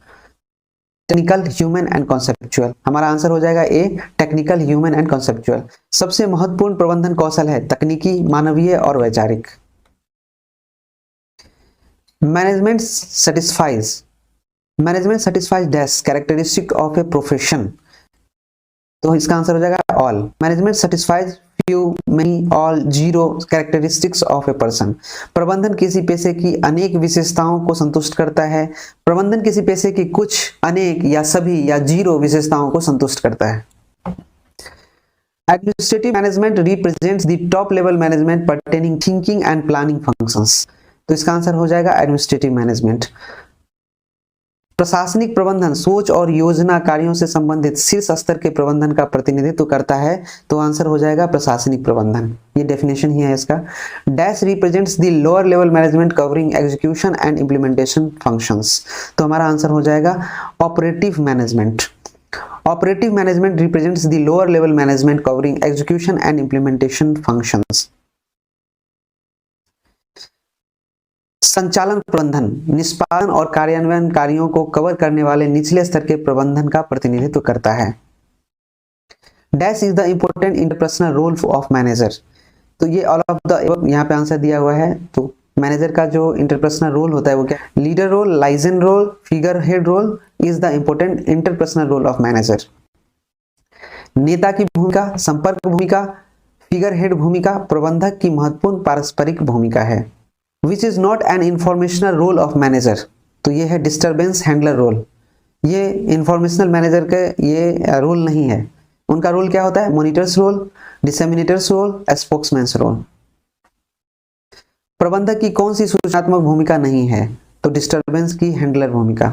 technical, human and conceptual. हमारा आंसर हो जाएगा A, technical, human and conceptual. सबसे महत्वपूर्ण प्रबंधन कौशल है तकनीकी, मानवीय और वैचारिक। Management satisfies dash characteristic of a profession. तो इसका आंसर हो जाएगा all. Management satisfies few, many, all, zero characteristics of a person. प्रबंधन किसी पेशे की अनेक विशेषताओं को संतुष्ट करता है। प्रबंधन किसी पेशे की कुछ, अनेक या सभी या जीरो विशेषताओं को संतुष्ट करता है। Administrative management represents the top level management pertaining thinking and planning functions. तो इसका आंसर हो जाएगा एडमिनिस्ट्रेटिव मैनेजमेंट। प्रशासनिक प्रबंधन सोच और योजना कार्यों से संबंधित शीर्ष स्तर के प्रबंधन का प्रतिनिधित्व करता है। तो आंसर हो जाएगा प्रशासनिक प्रबंधन। ये डेफिनेशन ही है इसका। Dash represents the lower level management covering execution and implementation functions. तो हमारा आंसर हो जाएगा operative management. Operative management represents the lower level management covering execution and implementation functions. संचालन प्रबंधन निष्पादन और कार्यान्वयन कार्यों को कवर करने वाले निचले स्तर के प्रबंधन का प्रतिनिधित्व करता है। Dash is the important interpersonal role of manager. तो ये ऑल ऑफ द यहाँ पे आंसर दिया हुआ है। तो मैनेजर का जो इंटरपर्सनल रोल होता है वो क्या? Leader role, liaison role, figure head role is the important interpersonal role of manager. नेता की भूमिका, संपर्क भूमिका, फिगर हेड भूमिका प्रबंधक की महत्वपूर्ण पारस्परिक भूमिका है। Which is not an informational role of manager. तो ये है डिस्टर्बेंस हैंडलर रोल। ये इंफॉर्मेशनल मैनेजर का ये रोल नहीं है। उनका रोल क्या होता है? Monitor's role, disseminator's role, spokesman's role. प्रबंधक की कौन सी सूचनात्मक भूमिका नहीं है? तो डिस्टर्बेंस की हैंडलर भूमिका।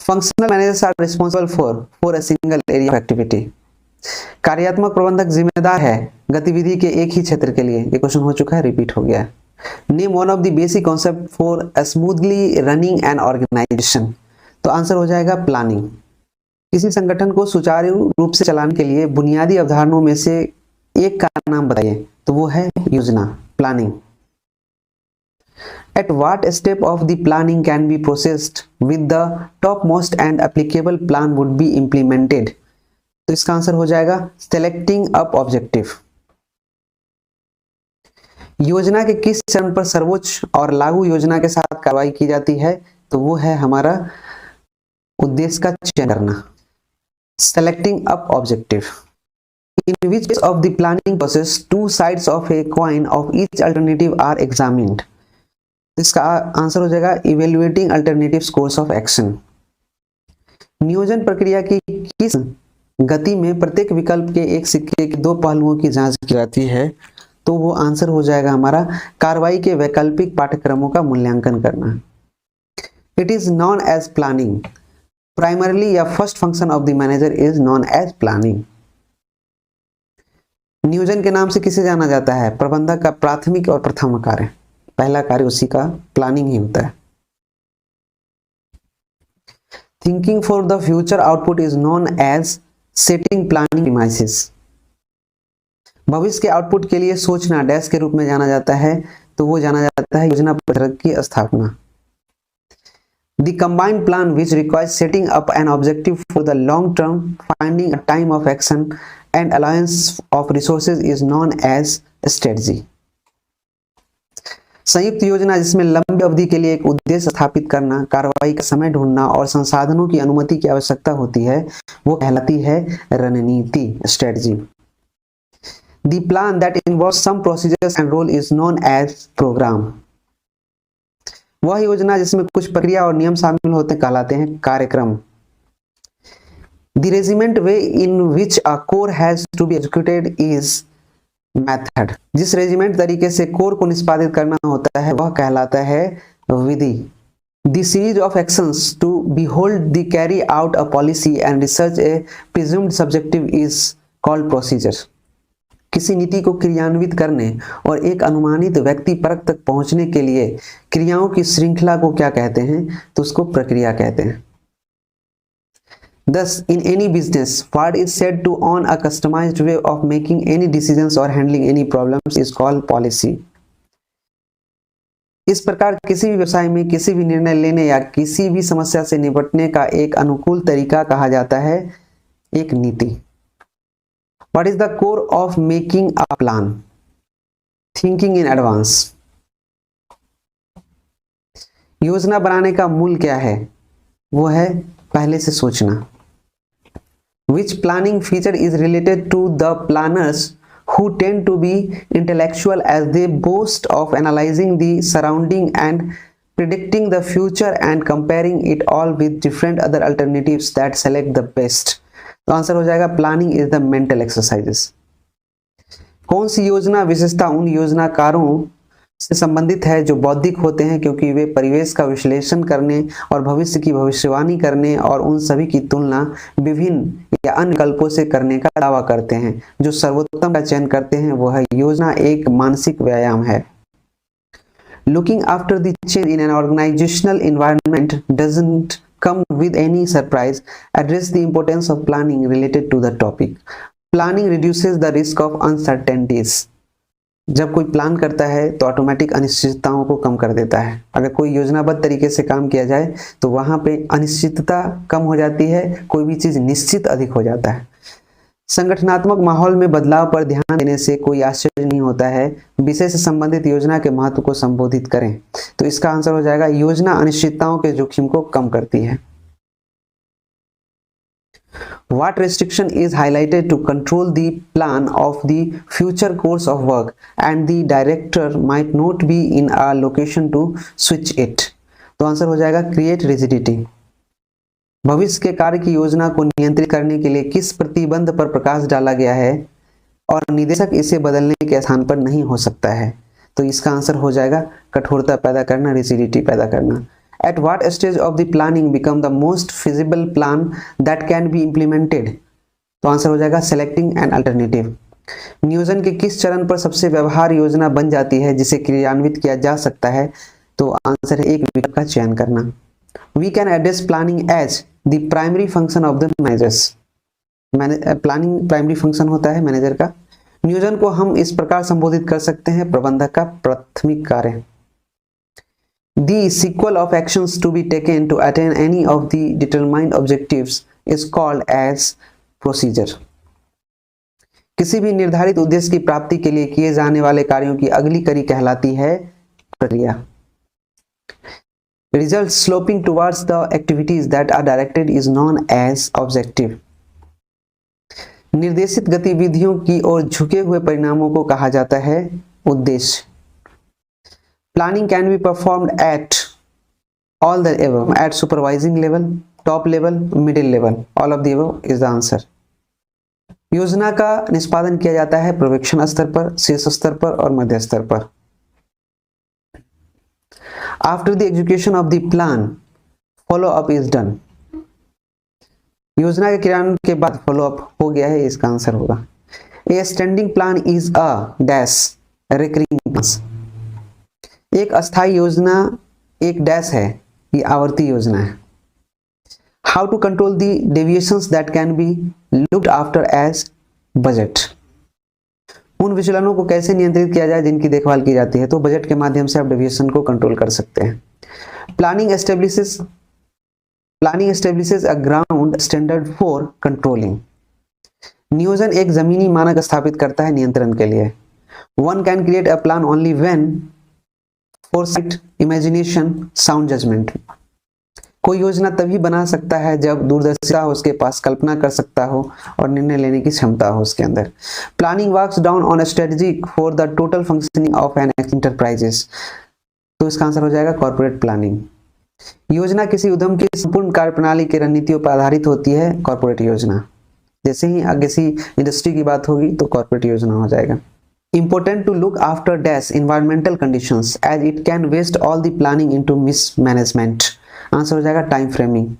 Functional managers are responsible for a single area of activity. कार्यात्मक प्रबंधक जिम्मेदार है गतिविधि के एक ही क्षेत्र के लिए। ये क्वेश्चन हो चुका है, रिपीट हो गया है। Name one of the basic concept for smoothly running an organisation. तो आंसर हो जाएगा प्लानिंग। किसी संगठन को सुचारू रूप से चलाने के लिए बुनियादी अवधारणाओं में से एक का नाम बताइए। तो वो है योजना, planning. At what step of the planning can be processed with the topmost and applicable plan would be implemented? तो इसका आंसर हो जाएगा सेलेक्टिंग अप ऑब्जेक्टिव। योजना के किस चरण पर सर्वोच्च और लागू योजना के साथ कार्रवाई की जाती है? तो वो है हमारा उद्देश्य का चयन करना, selecting up objective. In which phase of the planning process two sides of a coin of each alternative are examined? इसका आंसर हो जाएगा evaluating alternative course of action. नियोजन प्रक्रिया की किस गति में प्रत्येक विकल्प के एक सिक्के के दो पहलुओं की जांच की जाती है? तो वो आंसर हो जाएगा हमारा कार्रवाई के वैकल्पिक पाठ्यक्रमों का मूल्यांकन करना। It is known as planning primarily या first function of the manager is known as planning. नियोजन के नाम से किसे जाना जाता है? प्रबंधक का प्राथमिक और प्रथम कार्य, पहला कार्य उसी का प्लानिंग ही होता है। Thinking for the future output is known as setting planning premises. भविष्य के आउटपुट के लिए सोचना डैश के रूप में जाना जाता है। तो वो जाना जाता है योजना पत्रक की स्थापना। The combined plan which requires setting up an objective for the long term, finding a time of action and alliance of resources is known as strategy. संयुक्त योजना जिसमें लंबी अवधि के लिए एक उद्देश्य स्थापित करना, कार्रवाई का समय ढूंढना और संसाधनों की अनुमति की आवश्यकता होती है, वो कहलाती है रणनीति, strategy. The plan that involves some procedures and rule is known as program. वह योजना जिसमें कुछ प्रक्रिया और नियम शामिल होते कहलाते हैं कार्यक्रम। The regiment way in which a core has to be executed is method. जिस रेजिमेंट तरीके से कोर को निष्पादित करना होता है वह कहलाता है विधि। The series of actions to behold the carry out a policy and research a presumed subjective is called procedure. किसी नीति को क्रियान्वित करने और एक अनुमानित व्यक्ति परक तक पहुंचने के लिए क्रियाओं की श्रृंखला को क्या कहते हैं? तो उसको प्रक्रिया कहते हैं। Thus, in any business, what is said to own a customized way of making any decisions or handling any problems is called policy. इस प्रकार किसी भी व्यवसाय में किसी भी निर्णय लेने या किसी भी समस्या से निपटने का एक अनुकूल तरीका कहा जाता है एक नीति। What is the core of making a plan? Thinking in advance. योजना बनाने का मूल क्या है? वो है पहले से सोचना। Which planning feature is related to the planners who tend to be intellectual as they boast of analyzing the surrounding and predicting the future and comparing it all with different other alternatives that select the best? तो आंसर हो जाएगा planning is the mental exercises. कौन सी योजना विशेषता उन योजनाकारों से संबंधित है जो बौद्धिक होते हैं, क्योंकि वे परिवेश का विश्लेषण करने और भविष्य की भविष्यवाणी करने और उन सभी की तुलना विभिन्न या अन्य विकल्पों से करने का दावा करते हैं। जो सर्वोत्तम का चयन करते हैं वो है योजना एक मानसिक व्यायाम है। Looking after the change in an organisational environment doesn't come with any surprise. Address the importance of planning related to the topic. Planning reduces the risk of uncertainties. जब कोई प्लान करता है तो ऑटोमेटिक अनिश्चितताओं को कम कर देता है। अगर कोई योजनाबद्ध तरीके से काम किया जाए तो वहां पे अनिश्चितता कम हो जाती है, कोई भी चीज निश्चित अधिक हो जाता है। संगठनात्मक माहौल में बदलाव पर ध्यान देने से कोई आश्चर्य नहीं होता है। विषय से संबंधित योजना के महत्व को संबोधित करें। तो इसका आंसर हो जाएगा योजना अनिश्चितताओं के जोखिम को कम करती है। What restriction is highlighted to control the plan of the future course of work and the director might not be in a location to switch it? तो आंसर हो जाएगा create rigidity। भविष्य के कार्य की योजना को नियंत्रित करने के लिए किस प्रतिबंध पर प्रकाश डाला गया है और निदेशक इसे बदलने के स्थान पर नहीं हो सकता है? तो इसका आंसर हो जाएगा कठोरता पैदा करना, रिजिडिटी पैदा करना। At what stage of the planning become the most feasible plan that can be implemented? तो आंसर हो जाएगा selecting an alternative। नियोजन के किस चरण पर सबसे व्यवहार योजना बन जाती है जिसे क्रियान्वित किया जा सकता है? तो आंसर है एक विकल्प का चयन करना। We can address planning as the primary function of the managers। Planning primary function होता है मैनेजर का। नियोजन को हम इस प्रकार संबोधित कर सकते हैं प्रबंधक का प्राथमिक कार्य। The sequel of actions to be taken to attain any of the determined objectives is called as procedure। किसी भी निर्धारित उद्देश्य की प्राप्ति के लिए किए जाने वाले कार्यों की अगली कड़ी कहलाती है प्रक्रिया। Results sloping towards the activities that are directed is known as objective। निर्देशित गतिविधियों की ओर झुके हुए परिणामों को कहा जाता है उद्देश्य। Planning can be performed at all the above, at supervising level, top level, middle level, all of the above is the answer। योजना का निष्पादन किया जाता है पर्यवेक्षण स्तर पर, शीर्ष स्तर पर और मध्य स्तर पर। After the execution of the plan, follow up is done। योजना के क्रियान्वयन के बाद फॉलो अप हो गया है, इसका आंसर होगा। A standing plan is a dash recurring plans। एक अस्थायी योजना एक डैश है, ये आवर्ती योजना है। How to control the deviations that can be looked after as budget. उन विचलनों को कैसे नियंत्रित किया जाए जिनकी देखभाल की जाती है? तो बजट के माध्यम से आप डेविएशन को कंट्रोल कर सकते हैं। Planning establishes a ground standard for controlling. नियोजन एक जमीनी मानक स्थापित करता है नियंत्रण के लिए। One can create a plan only when foresight, imagination, sound judgment। कोई योजना तभी बना सकता है जब दूरदर्शिता हो, उसके पास कल्पना कर सकता हो और निर्णय लेने की क्षमता हो उसके अंदर। Planning works down on a strategy for the total functioning of an enterprises. तो इसका आंसर हो जाएगा कॉर्पोरेट प्लानिंग। योजना किसी उद्यम की संपूर्ण कार्यप्रणाली की रणनीतियों पर आधारित होती है कॉर्पोरेट योजना। जैसे ही आगे किसी इंडस्ट्री की बात होगी तो कॉर्पोरेट योजना हो जाएगा। Important to look after dash environmental conditions as it can waste all the planning into mismanagement। Answer हो जाएगा टाइम फ्रेमिंग।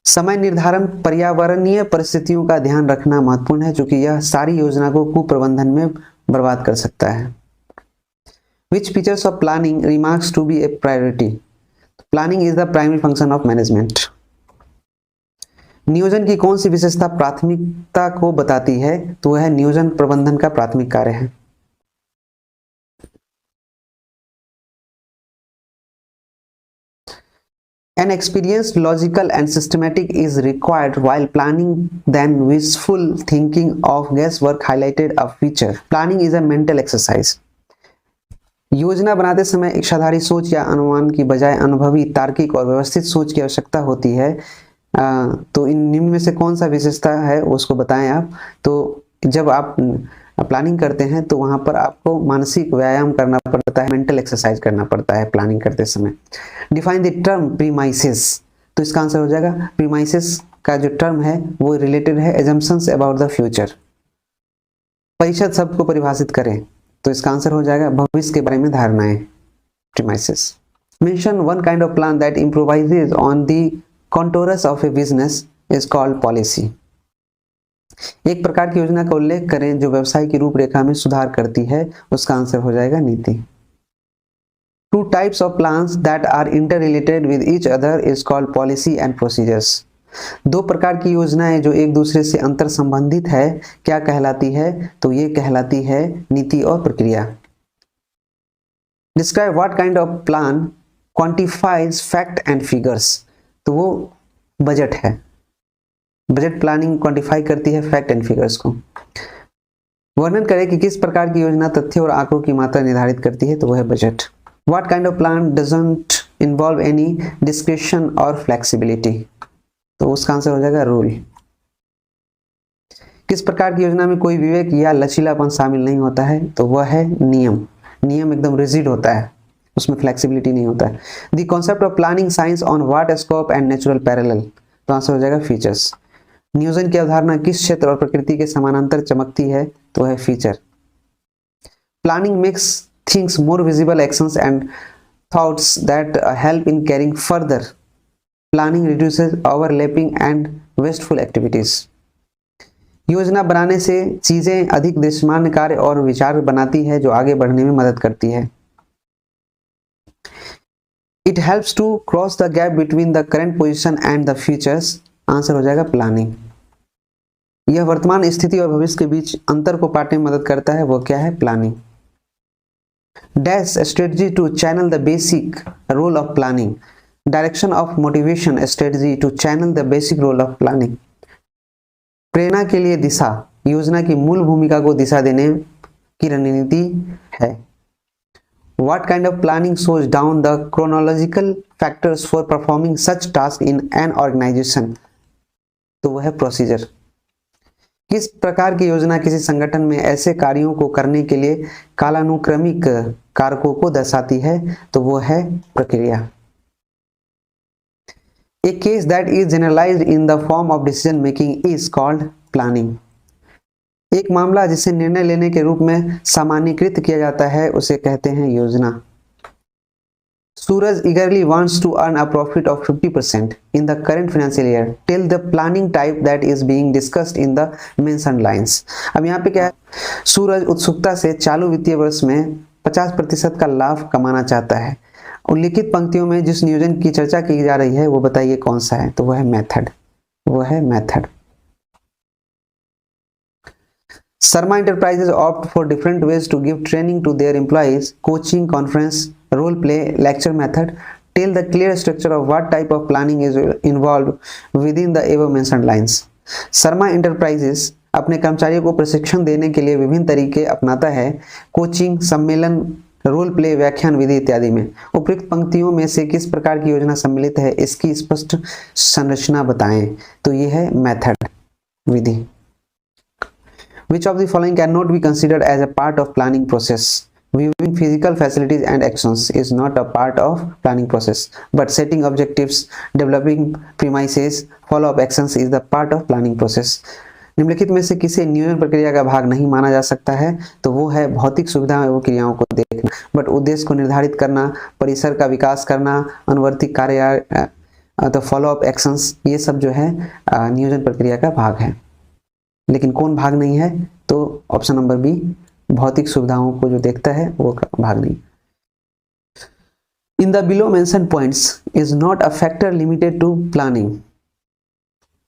समय निर्धारण पर्यावरणीय परिस्थितियों का ध्यान रखना महत्वपूर्ण है, क्योंकि यह सारी योजना को कुप्रबंधन में बर्बाद कर सकता है। Which features of planning remarks to be a priority? Planning is the primary function of management। नियोजन की कौन सी विशेषता प्राथमिकता को बताती है? तो वह नियोजन प्रबंधन का प्राथमिक कार्य है। An experienced, logical and systematic is required while planning than wishful thinking of guesswork highlighted a feature. Planning is a mental exercise. योजना बनाते समय इच्छाधारी सोच या अनुमान की बजाय अनुभवी, तार्किक और व्यवस्थित सोच की आवश्यकता होती है। तो इन निम्न में से कौन सा विशेषता है उसको बताएं आप। तो जब आप प्लानिंग करते हैं तो वहां पर आपको मानसिक व्यायाम करना पड़ता है, मेंटल एक्सरसाइज करना पड़ता है प्लानिंग करते समय। डिफाइन द टर्म प्रीमाइसेस, तो इसका आंसर हो जाएगा प्रीमाइसेस का जो टर्म है वो रिलेटेड है एजम्पशंस अबाउट द फ्यूचर। परिषद शब्द को परिभाषित करें, तो इसका आंसर हो जाएगा भविष्य के बारे में धारणाएं, premises. Mention one kind of plan that improvises on the contours of a business is called policy. एक प्रकार की योजना का उल्लेख करें जो व्यवसाय की रूपरेखा में सुधार करती है, उसका आंसर हो जाएगा नीति। Two types of plans that are inter related with each other is called policy and procedures. दो प्रकार की योजनाएं जो एक दूसरे से अंतर संबंधित है क्या कहलाती है, तो ये कहलाती है नीति और प्रक्रिया। Describe what kind of plan quantifies fact and figures, तो वो बजट है। बजट प्लानिंग क्वांटिफाई करती है फैक्ट एंड फिगर्स को। वर्णन करें कि किस प्रकार की योजना तथ्य और आंकड़ों की मात्रा निर्धारित करती है, तो वह है budget. What kind of plan doesn't involve any description और फ्लेक्सिबिलिटी, तो उसका आंसर हो जाएगा रूल। किस प्रकार की योजना में कोई विवेक या लचीलापन शामिल नहीं होता है, तो वह है नियम। नियम एकदम रिजिड होता है, उसमें फ्लेक्सिबिलिटी नहीं होता है। The concept of planning science on what scope and natural parallel, तो आंसर हो जाएगा फीचर्स। नियोजन की अवधारणा किस क्षेत्र और प्रकृति के समानांतर चमकती है, तो है feature. Planning makes things more visible actions and thoughts that help in carrying further. Planning reduces overlapping and wasteful activities. योजना बनाने से चीजें अधिक दृश्यमान कार्य और विचार बनाती है जो आगे बढ़ने में मदद करती है। It helps to cross the gap between the current position and the futures, answer हो जाएगा प्लानिंग। यह वर्तमान स्थिति और भविष्य के बीच अंतर को पाटने में मदद करता है, वो क्या है, planning. Dash strategy to channel the basic role of planning. Direction of motivation strategy to channel the basic role of planning. प्रेरणा के लिए दिशा, योजना की मूल भूमिका को दिशा देने की रणनीति है। What kind of planning shows down the chronological factors for performing such task in an organization, तो वह है प्रोसीजर। किस प्रकार की योजना किसी संगठन में ऐसे कार्यों को करने के लिए कालानुक्रमिक कारकों को दर्शाती है, तो वो है प्रक्रिया। A case that is generalized in the form of decision making is called planning। एक मामला जिसे निर्णय लेने के रूप में सामान्यीकृत किया जाता है उसे कहते हैं योजना। सूरज eagerly wants to earn a profit of 50% in the current financial year. Tell the planning type that is being discussed in the mentioned lines। अब यहाँ पे क्या है, सूरज उत्सुकता से चालू वित्तीय वर्ष में 50% का लाभ कमाना चाहता है। उल्लिखित पंक्तियों में जिस नियोजन की चर्चा की जा रही है वो बताइए कौन सा है, तो वह है मेथड, वो है method. Sarma Enterprises opt for different ways to give training to their employees: coaching, conference, role play, lecture method. Tell the clear structure of what type of planning is involved within the above mentioned lines। Sarma Enterprises अपने कर्मचारियों को प्रशिक्षण देने के लिए विभिन्न तरीके अपनाता है, कोचिंग, सम्मेलन, रोल प्ले, व्याख्यान विधि इत्यादि में। उपयुक्त पंक्तियों में से किस प्रकार की योजना सम्मिलित है, इसकी स्पष्ट संरचना बताएं, तो यह है method, Vidhi. Which of the following cannot be considered as a part of planning process? Viewing physical facilities and actions is not a part of planning process, but setting objectives, developing premises, follow-up actions is the part of planning process। निम्नलिखित में से किसी नियोजन प्रक्रिया का भाग नहीं माना जा सकता है, तो वो है भौतिक सुविधाओं एवं क्रियाओं को देखना, बट उद्देश्य को निर्धारित करना, परिसर का विकास करना, अनुवर्ती कार्य, तो फॉलोअप एक्शंस, ये सब जो है नियोजन प्रक्रिया का भाग है। लेकिन कौन भाग नहीं है, तो ऑप्शन नंबर बी, भौतिक सुविधाओं को जो देखता है वो भाग नहीं। In the below mentioned points is not a factor limited to planning.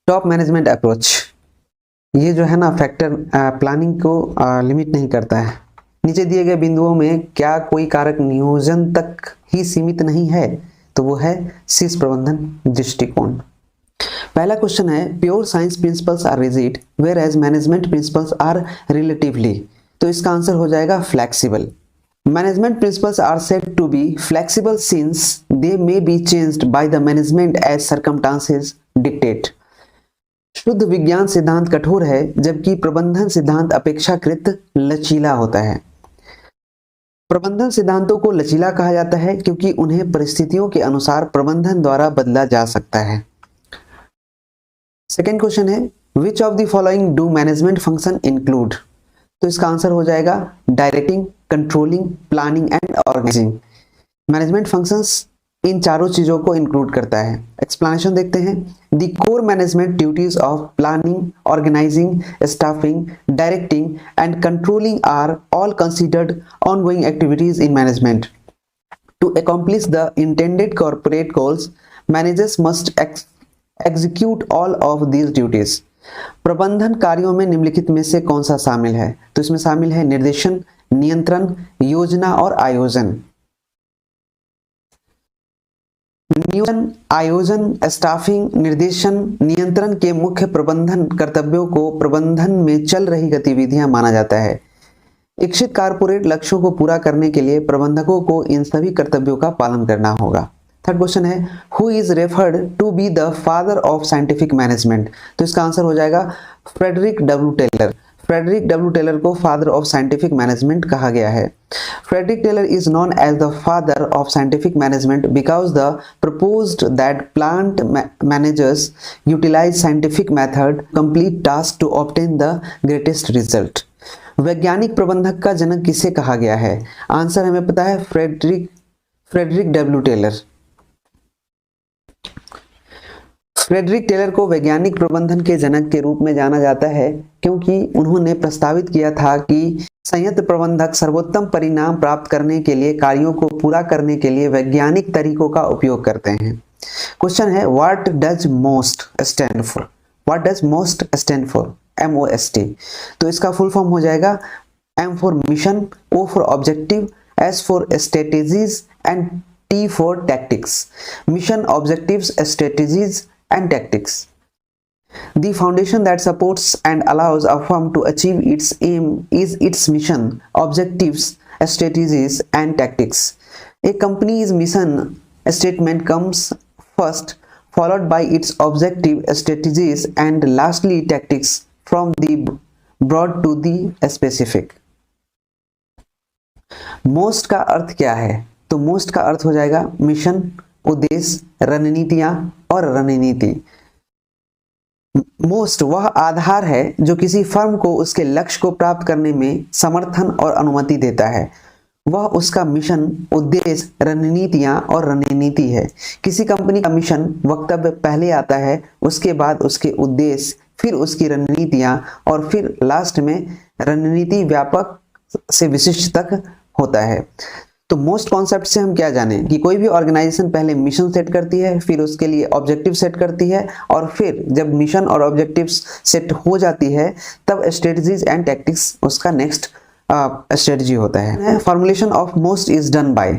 Top management approach, ये जो है ना फैक्टर प्लानिंग को लिमिट नहीं करता है। नीचे दिए गए बिंदुओं में क्या कोई कारक नियोजन तक ही सीमित नहीं है, तो वो है शीर्ष प्रबंधन दृष्टिकोण। पहला क्वेश्चन है pure science principles are rigid whereas management principles are relatively, तो इसका आंसर हो जाएगा flexible. Management principles are said to be flexible since they may be changed by the management as circumstances dictate. शुद्ध विज्ञान सिद्धांत कठोर है जबकि प्रबंधन सिद्धांत अपेक्षाकृत लचीला होता है। प्रबंधन सिद्धांतों को लचीला कहा जाता है क्योंकि उन्हें परिस्थितियों के अनुसार प्रबंधन द्वारा बदला जा सकता है। सेकेंड क्वेश्चन है which of the following do management function include, तो इसका आंसर हो जाएगा directing, controlling, planning and organising. Management functions इन चारों चीजों को इंक्लूड करता है। एक्सप्लेनेशन देखते हैं। The core management duties of planning, organising, staffing, directing and controlling are all considered ongoing activities in management. To accomplish the intended corporate goals, managers must execute all of these duties. प्रबंधन कार्यों में निम्नलिखित में से कौन सा शामिल है, तो इसमें शामिल है निर्देशन, नियंत्रण, योजना और आयोजन। नियोजन, आयोजन, स्टाफिंग, निर्देशन, नियंत्रण के मुख्य प्रबंधन कर्तव्यों को प्रबंधन में चल रही गतिविधियां माना जाता है। इच्छित कारपोरेट लक्ष्यों को पूरा करने के लिए प्रबंधकों को इन सभी कर्तव्यों का पालन करना होगा। थर्ड क्वेश्चन है who is referred to be the father of scientific management, तो इसका आंसर हो जाएगा Frederick W Taylor. Frederick W Taylor को फादर ऑफ साइंटिफिक मैनेजमेंट कहा गया है। Frederick Taylor is known as the father of scientific management because the proposed that plant managers utilize scientific method complete task to obtain the greatest result। वैज्ञानिक प्रबंधक का जनक किसे कहा गया है, आंसर हमें पता है Frederick W Taylor. Frederick Taylor को वैज्ञानिक प्रबंधन के जनक के रूप में जाना जाता है क्योंकि उन्होंने प्रस्तावित किया था कि संयंत्र प्रबंधक सर्वोत्तम परिणाम प्राप्त करने के लिए कार्यों को पूरा करने के लिए वैज्ञानिक तरीकों का उपयोग करते हैं। क्वेश्चन है what does most stand for, what does most stand for, MOST, तो इसका फुल फॉर्म हो जाएगा M for mission, O for objective, S for strategies and T for tactics. Mission, objectives, strategies and tactics. The foundation that supports and allows a firm to achieve its aim is its mission, objectives, strategies and tactics. A company's mission statement comes first, followed by its objective, strategies and lastly tactics from the broad to the specific. Most का अर्थ क्या है, तो most का अर्थ हो जाएगा मिशन, उद्देश्य, रणनीतियां और रणनीति। मोस्ट वह आधार है जो किसी फर्म को उसके लक्ष्य को प्राप्त करने में समर्थन और अनुमति देता है। वह उसका मिशन, उद्देश्य, रणनीतियां और रणनीति है। किसी कंपनी का मिशन वक्तव्य पहले आता है, उसके बाद उसके उद्देश्य, फिर उसकी रणनीतियां और फिर लास्ट में रणनीति व्यापक से विशिष्ट तक होता है। तो मोस्ट कॉन्सेप्ट से हम क्या जाने कि कोई भी ऑर्गेनाइजेशन पहले मिशन सेट करती है, फिर उसके लिए ऑब्जेक्टिव सेट करती है और फिर जब मिशन और ऑब्जेक्टिव्स सेट हो जाती है तब स्ट्रेटजीज एंड टैक्टिक्स उसका नेक्स्ट स्ट्रेटजी होता है। Formulation of MOST is done by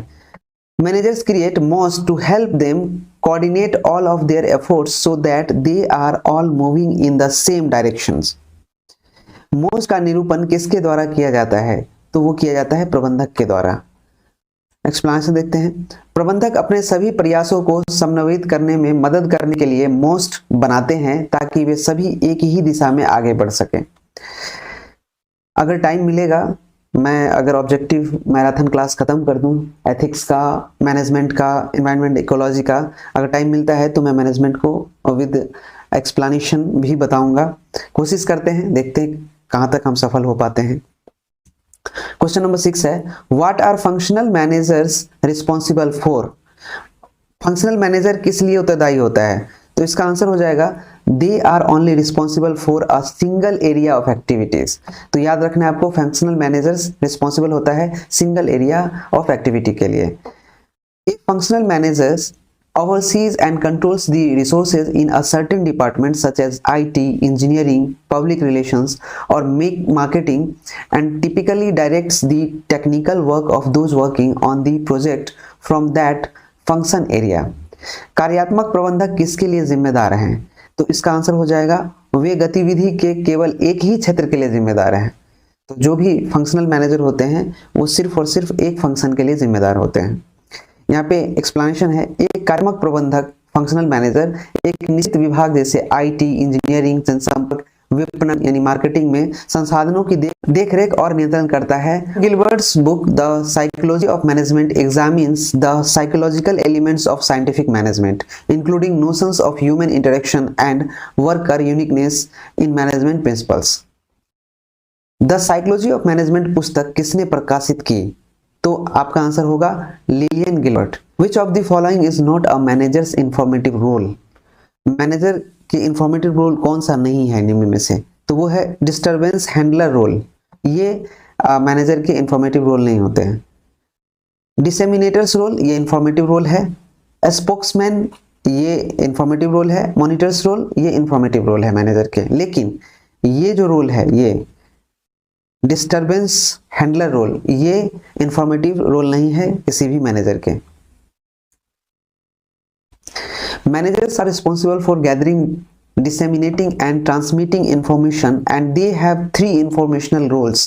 managers create MOST to help them coordinate all of their efforts so that they are all moving in the same directions. MOST का निरूपण किसके द्वारा किया जाता है, तो वो किया जाता है प्रबंधक के द्वारा। एक्सप्लेनेशन देखते हैं। प्रबंधक अपने सभी प्रयासों को समन्वित करने में मदद करने के लिए मोस्ट बनाते हैं ताकि वे सभी एक ही दिशा में आगे बढ़ सकें। अगर टाइम मिलेगा, मैं अगर ऑब्जेक्टिव मैराथन क्लास खत्म कर दूं, एथिक्स का, मैनेजमेंट का, एनवायरनमेंट इकोलॉजी का, अगर टाइम मिलता है तो मैं मैनेजमेंट को विद एक्सप्लेनेशन भी बताऊंगा। कोशिश करते हैं, देखते हैं कहाँ तक हम सफल हो पाते हैं। क्वेश्चन नंबर 6 है what are functional managers responsible for. Functional manager किस लिए उत्तरदायी होता है, तो इसका आंसर हो जाएगा they are only responsible for a single area of activities. तो याद रखना है आपको, फंक्शनल मैनेजर्स रिस्पॉन्सिबल होता है सिंगल एरिया ऑफ एक्टिविटी के लिए। If functional managers oversees and controls the resources in a certain department such as IT, engineering, public relations or marketing and typically directs the technical work of those working on the project from that function area. कार्यात्मक प्रबंधक किसके लिए जिम्मेदार हैं? तो इसका आंसर हो जाएगा वे गतिविधि के केवल एक ही क्षेत्र के लिए जिम्मेदार हैं। तो जो भी फंक्शनल मैनेजर होते हैं वो सिर्फ और सिर्फ एक फंक्शन के लिए जिम्मेदार होते हैं। यहाँ पे एक्सप्लेनेशन है, एक कार्यात्मक प्रबंधक फंक्शनल मैनेजर एक निश्चित विभाग जैसे आईटी, इंजीनियरिंग, जनसंपर्क, विपणन यानी मार्केटिंग में संसाधनों की देखरेख और नियंत्रण करता है। Gilbreth's book the psychology of management examines the psychological elements of scientific management including notions of human interaction and worker uniqueness in management principles. The psychology of management पुस्तक किसने प्रकाशित की? तो आपका आंसर होगा Lillian Gilbreth. Which of the following is not a manager's informative role? Manager के इंफॉर्मेटिव रोल कौन सा नहीं है निम्न में से? तो वो है डिस्टरबेंस हैंडलर रोल। ये मैनेजर के इंफॉर्मेटिव रोल नहीं होते हैं। डिसेमिनेटर्स रोल ये इंफॉर्मेटिव रोल है। स्पोक्समैन ये इंफॉर्मेटिव रोल है। मॉनिटर्स रोल ये इंफॉर्मेटिव रोल है मैनेजर के। लेकिन ये जो रोल है, ये डिस्टरबेंस हैंडलर रोल, ये इंफॉर्मेटिव रोल नहीं है किसी भी मैनेजर के। Managers are responsible for gathering, disseminating and transmitting information and they have three informational roles: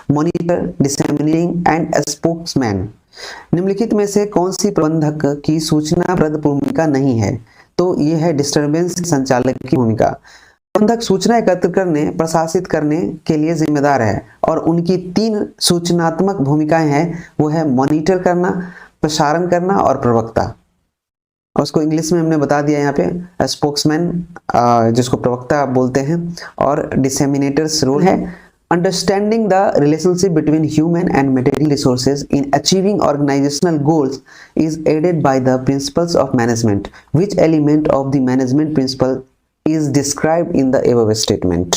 monitor, disseminating and a spokesman। निम्नलिखित में से कौन सी प्रबंधक की सूचनाप्रद भूमिका नहीं है? तो ये है डिस्टरबेंस संचालक की भूमिका। प्रबंधक सूचना एकत्र करने, प्रशासित करने के लिए जिम्मेदार है और उनकी तीन सूचनात्मक भूमिकाएं हैं, वो है मॉनिटर करना, प्रसारण करना और प्रवक्ता। उसको इंग्लिश में हमने बता दिया यहाँ पे स्पोक्समैन, जिसको प्रवक्ता बोलते हैं, और डिसेमिनेटर्स रोल है understanding the relationship between human and material resources in achieving organisational goals is aided by the principles of management. Which element of the management principle is described in the above statement?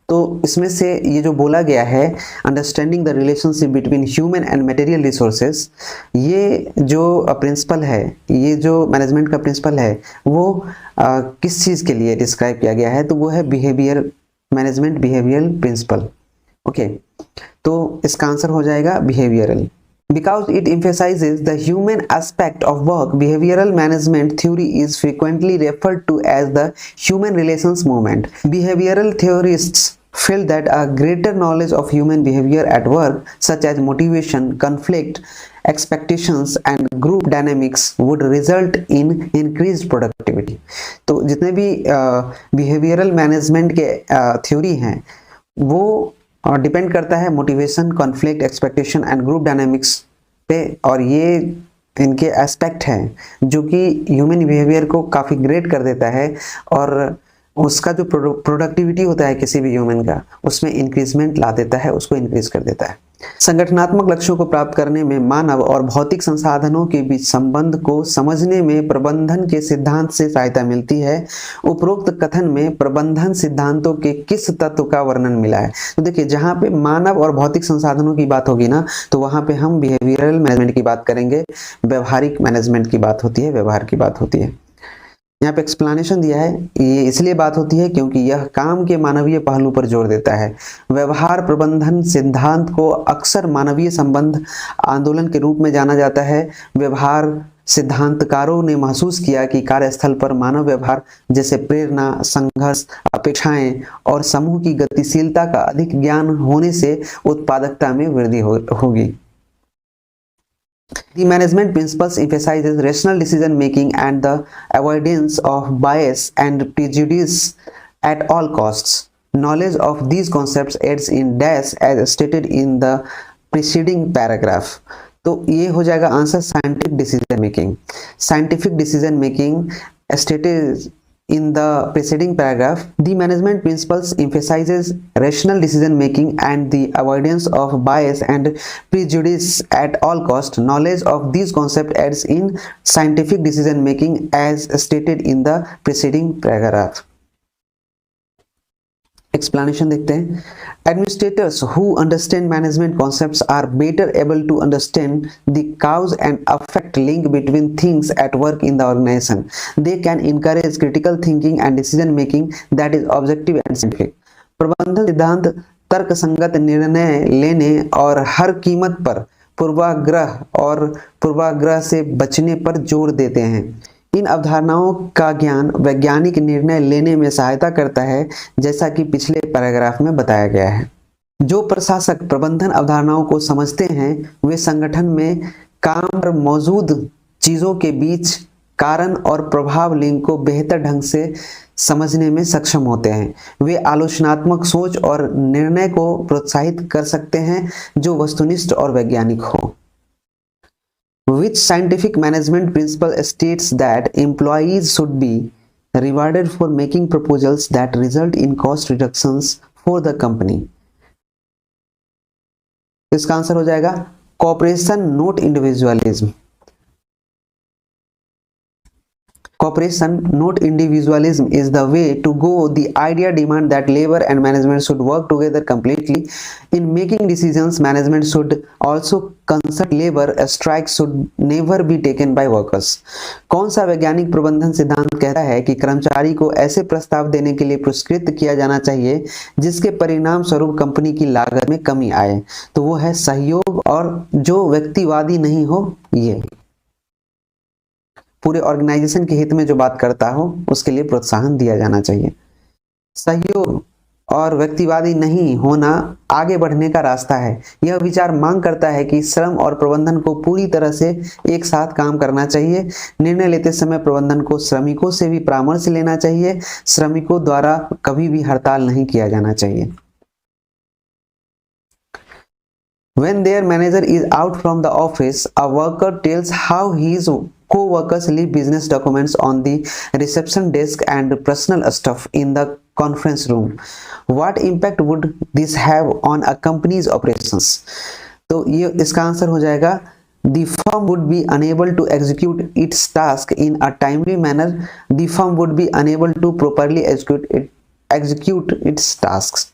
तो इसमें से ये जो बोला गया है understanding the relationship between human and material resources, ये जो प्रिंसिपल है, ये जो मैनेजमेंट का प्रिंसिपल है, वो किस चीज़ के लिए डिस्क्राइब किया गया है? तो वो है behaviour, management behavioural principle. Okay, तो इसका आंसर हो जाएगा behavioural. Because it emphasizes the human aspect of work, behavioral management theory is frequently referred to as the human relations movement. Behavioral theorists feel that a greater knowledge of human behavior at work, such as motivation, conflict, expectations and group dynamics would result in increased productivity। तो जितने भी behavioral management के theory हैं वो डिपेंड करता है motivation, conflict, expectation and group dynamics पे, और ये इनके एस्पेक्ट हैं जो कि ह्यूमन बिहेवियर को काफ़ी ग्रेट कर देता है और उसका जो प्रोडक्टिविटी होता है किसी भी ह्यूमन का, उसमें इंक्रीजमेंट ला देता है, उसको इंक्रीज कर देता है। संगठनात्मक लक्ष्यों को प्राप्त करने में मानव और भौतिक संसाधनों के बीच संबंध को समझने में प्रबंधन के सिद्धांत से सहायता मिलती है। उपरोक्त कथन में प्रबंधन सिद्धांतों के किस तत्व का वर्णन मिला है? तो देखिए, जहाँ पे मानव और भौतिक संसाधनों की बात होगी ना, तो वहाँ पे हम बिहेवियरल मैनेजमेंट की बात करेंगे, व्यवहारिक मैनेजमेंट की बात होती है, व्यवहार की बात होती है। यहाँ पे एक्सप्लेनेशन दिया है, ये इसलिए बात होती है क्योंकि यह काम के मानवीय पहलू पर जोर देता है। व्यवहार प्रबंधन सिद्धांत को अक्सर मानवीय संबंध आंदोलन के रूप में जाना जाता है। व्यवहार सिद्धांतकारों ने महसूस किया कि कार्यस्थल पर मानव व्यवहार जैसे प्रेरणा, संघर्ष, अपेक्षाएं और समूह की गतिशीलता का अधिक ज्ञान होने से उत्पादकता में वृद्धि होगी। The management principles emphasizes rational decision making and the avoidance of bias and prejudice at all costs. Knowledge of these concepts aids in dash as stated in the preceding paragraph. तो ये हो जाएगा answer scientific decision making. Scientific decision making stated in the preceding paragraph, the management principles emphasizes rational decision making and the avoidance of bias and prejudice at all cost. Knowledge of these concepts aids in scientific decision making as stated in the preceding paragraph. Explanation देखते हैं। Administrators who understand management concepts are better able to understand the cause and effect link between things at work in the organisation. They can encourage critical thinking and decision making that is objective and scientific. प्रबंधन सिद्धांत तर्क संगत निर्णय लेने और हर कीमत पर पूर्वाग्रह और पूर्वाग्रह से बचने पर जोर देते हैं। इन अवधारणाओं का ज्ञान वैज्ञानिक निर्णय लेने में सहायता करता है, जैसा कि पिछले पैराग्राफ में बताया गया है। जो प्रशासक प्रबंधन अवधारणाओं को समझते हैं वे संगठन में काम पर मौजूद चीजों के बीच कारण और प्रभाव लिंक को बेहतर ढंग से समझने में सक्षम होते हैं। वे आलोचनात्मक सोच और निर्णय को प्रोत्साहित कर सकते हैं जो वस्तुनिष्ठ और वैज्ञानिक हो। Which scientific management principle states that employees should be rewarded for making proposals that result in cost reductions for the company? इसका आंसर हो जाएगा cooperation, not individualism. Cooperation, not individualism, is the way to go. The idea demands that labor and management should work together completely. In making decisions, management should also consult labor. A strike should never be taken by workers. कौन सा वैज्ञानिक प्रबंधन सिद्धांत कहता है कि कर्मचारी को ऐसे प्रस्ताव देने के लिए पुरस्कृत किया जाना चाहिए जिसके परिणाम स्वरूप कंपनी की लागत में कमी आए? तो वो है सहयोग, और जो व्यक्तिवादी नहीं हो, ये पूरे ऑर्गेनाइजेशन के हित में जो बात करता हो उसके लिए प्रोत्साहन दिया जाना चाहिए। सहयोग और व्यक्तिवादी नहीं होना आगे बढ़ने का रास्ता है। यह विचार मांग करता है कि श्रम और प्रबंधन को पूरी तरह से एक साथ काम करना चाहिए। निर्णय लेते समय प्रबंधन को श्रमिकों से भी परामर्श लेना चाहिए। श्रमिकों द्वारा कभी भी हड़ताल नहीं किया जाना चाहिए। When their manager is out from the office, a worker tells how his co-workers leave business documents on the reception desk and personal stuff in the conference room. What impact would this have on a company's operations? तो ये इसका आंसर हो जाएगा The firm would be unable to execute its task in a timely manner. The firm would be unable to properly execute its tasks.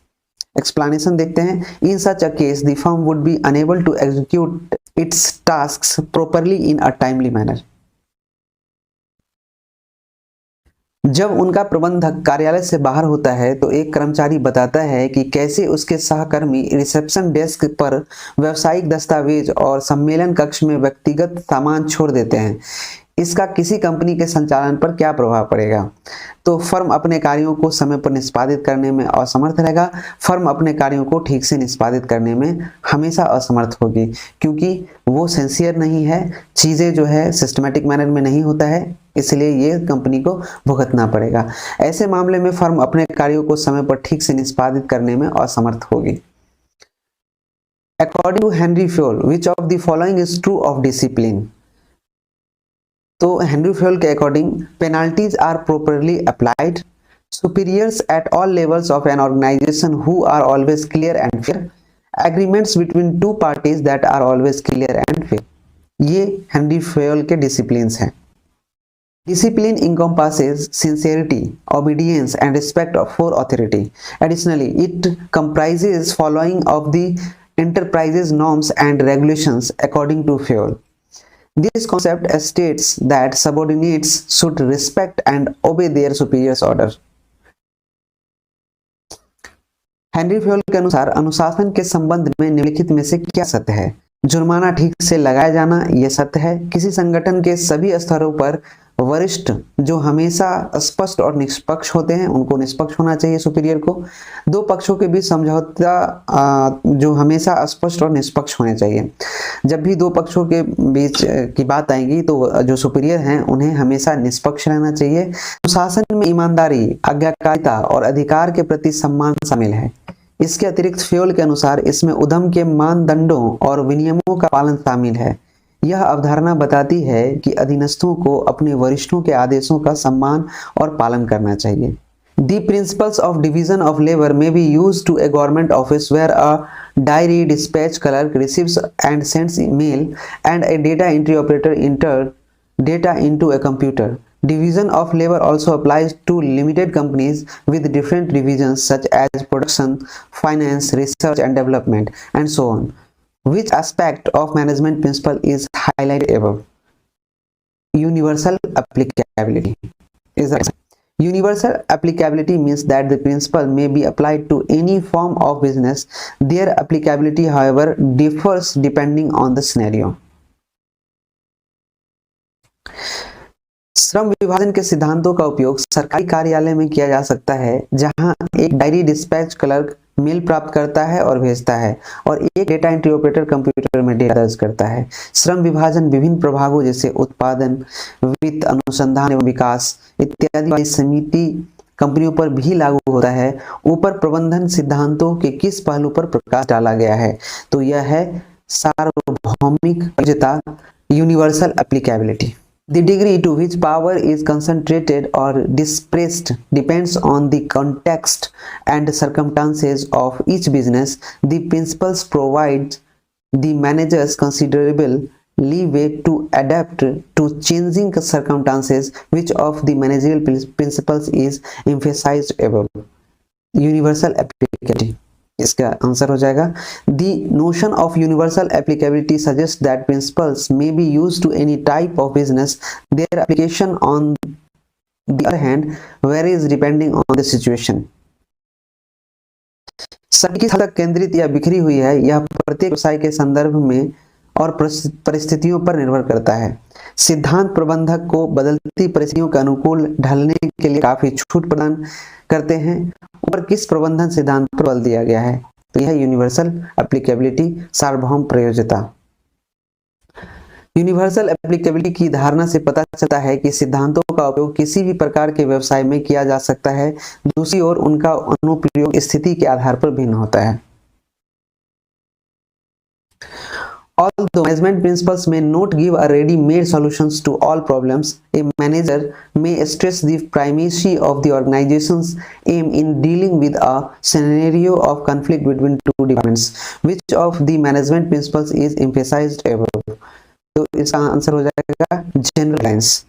Explanation देखते हैं. In such a case, the firm would be unable to execute its tasks properly in a timely manner. जब उनका प्रबंधक कार्यालय से बाहर होता है तो एक कर्मचारी बताता है कि कैसे उसके सहकर्मी रिसेप्शन डेस्क पर व्यावसायिक दस्तावेज और सम्मेलन कक्ष में व्यक्तिगत सामान छोड़ देते हैं। इसका किसी कंपनी के संचालन पर क्या प्रभाव पड़ेगा? तो फर्म अपने कार्यों को समय पर निष्पादित करने में असमर्थ रहेगा। फर्म अपने कार्यों को ठीक से निष्पादित करने में हमेशा असमर्थ होगी, क्योंकि वो सिंसियर नहीं है, चीज़ें जो है सिस्टमेटिक मैनर में नहीं होता है, इसलिए ये कंपनी को भुगतना पड़ेगा। ऐसे मामले में फर्म अपने कार्यों को समय पर ठीक से निष्पादित करने में असमर्थ होगी। According to Henri Fayol, which of the following is true of discipline? तो हेनरी फ्योल के according penalties are properly applied, superiors at all levels of an organisation who are always clear and fair, agreements between two parties that are always clear and fair. ये हेनरी फ्योल के डिसिप्लिन्स हैं। Discipline encompasses sincerity, obedience, and respect for authority. Additionally, it comprises following of the enterprise's norms and regulations according to Fayol. This concept states that subordinates should respect and obey their superiors' order. Henry Fayol के अनुसार अनुशासन के संबंध में निम्नलिखित में से क्या सत्य है? जुर्माना ठीक से लगाया जाना, यह सत्य है। किसी संगठन के सभी स्तरों पर वरिष्ठ जो हमेशा स्पष्ट और निष्पक्ष होते हैं, उनको निष्पक्ष होना चाहिए सुपीरियर को। दो पक्षों के बीच समझौता जो हमेशा स्पष्ट और निष्पक्ष होने चाहिए। जब भी दो पक्षों के बीच की बात आएगी तो जो सुपीरियर हैं उन्हें हमेशा निष्पक्ष रहना चाहिए। अनुशासन में ईमानदारी, आज्ञाकारिता और अधिकार के प्रति सम्मान शामिल है। इसके अतिरिक्त फ्योल के अनुसार इसमें उद्यम के मानदंडों और विनियमों का पालन शामिल है। यह अवधारणा बताती है कि अधीनस्थों को अपने वरिष्ठों के आदेशों का सम्मान और पालन करना चाहिए। The principles of division of labor may be used to a government office where a diary dispatch clerk receives and sends email and a data entry operator enters data into a computer. Division of labor also applies to limited companies with different divisions such as production, finance, research and development, and so on. Which aspect of management principle is highlighted above? Universal applicability is the answer. Universal applicability means that the principle may be applied to any form of business. Their applicability, however, differs depending on the scenario. श्रम विभाजन के सिद्धांतों का उपयोग सरकारी कार्यालय में किया जा सकता है, जहां एक डायरी डिस्पैच क्लर्क मेल प्राप्त करता है और भेजता है और एक डेटा एंट्री ऑपरेटर कंप्यूटर में डेटा दर्ज करता है। श्रम विभाजन विभिन्न प्रभागों जैसे उत्पादन, वित्त, अनुसंधान एवं विकास इत्यादि वाली समिति कंपनियों पर भी लागू होता है। ऊपर प्रबंधन सिद्धांतों के किस पहलू पर प्रकाश डाला गया है? तो यह है सार्वभौमिक वैधता, universal applicability. The degree to which power is concentrated or dispersed depends on the context and circumstances of each business. The principles provide the managers considerable leeway to adapt to changing circumstances. Which of the managerial principles is emphasized above? Universal applicability. इसका आंसर हो जाएगा The notion of universal applicability suggests that principles may be used to any type of business. Their application, on the other hand, varies depending on the situation. शब्द किस हद तक केंद्रित या बिखरी हुई है, यह प्रत्येक व्यवसाय के संदर्भ में और परिस्थितियों पर निर्भर करता है। सिद्धांत प्रबंधक को बदलती परिस्थितियों के अनुकूल ढलने के लिए काफी छूट प्रदान करते हैं। ऊपर किस प्रबंधन सिद्धांत पर बल दिया गया है? तो यह यूनिवर्सल एप्लीकेबिलिटी, सार्वभौम प्रयोज्यता। यूनिवर्सल एप्लीकेबिलिटी की धारणा से पता चलता है कि सिद्धांतों का उपयोग किसी भी प्रकार के व्यवसाय में किया जा सकता है। दूसरी ओर उनका अनुप्रयोग स्थिति के आधार पर भिन्न होता है। Although management principles may not give a ready-made solutions to all problems, a manager may stress the primacy of the organization's aim in dealing with a scenario of conflict between two departments. Which of the management principles is emphasized above? तो इसका आंसर हो जाएगा general guidelines.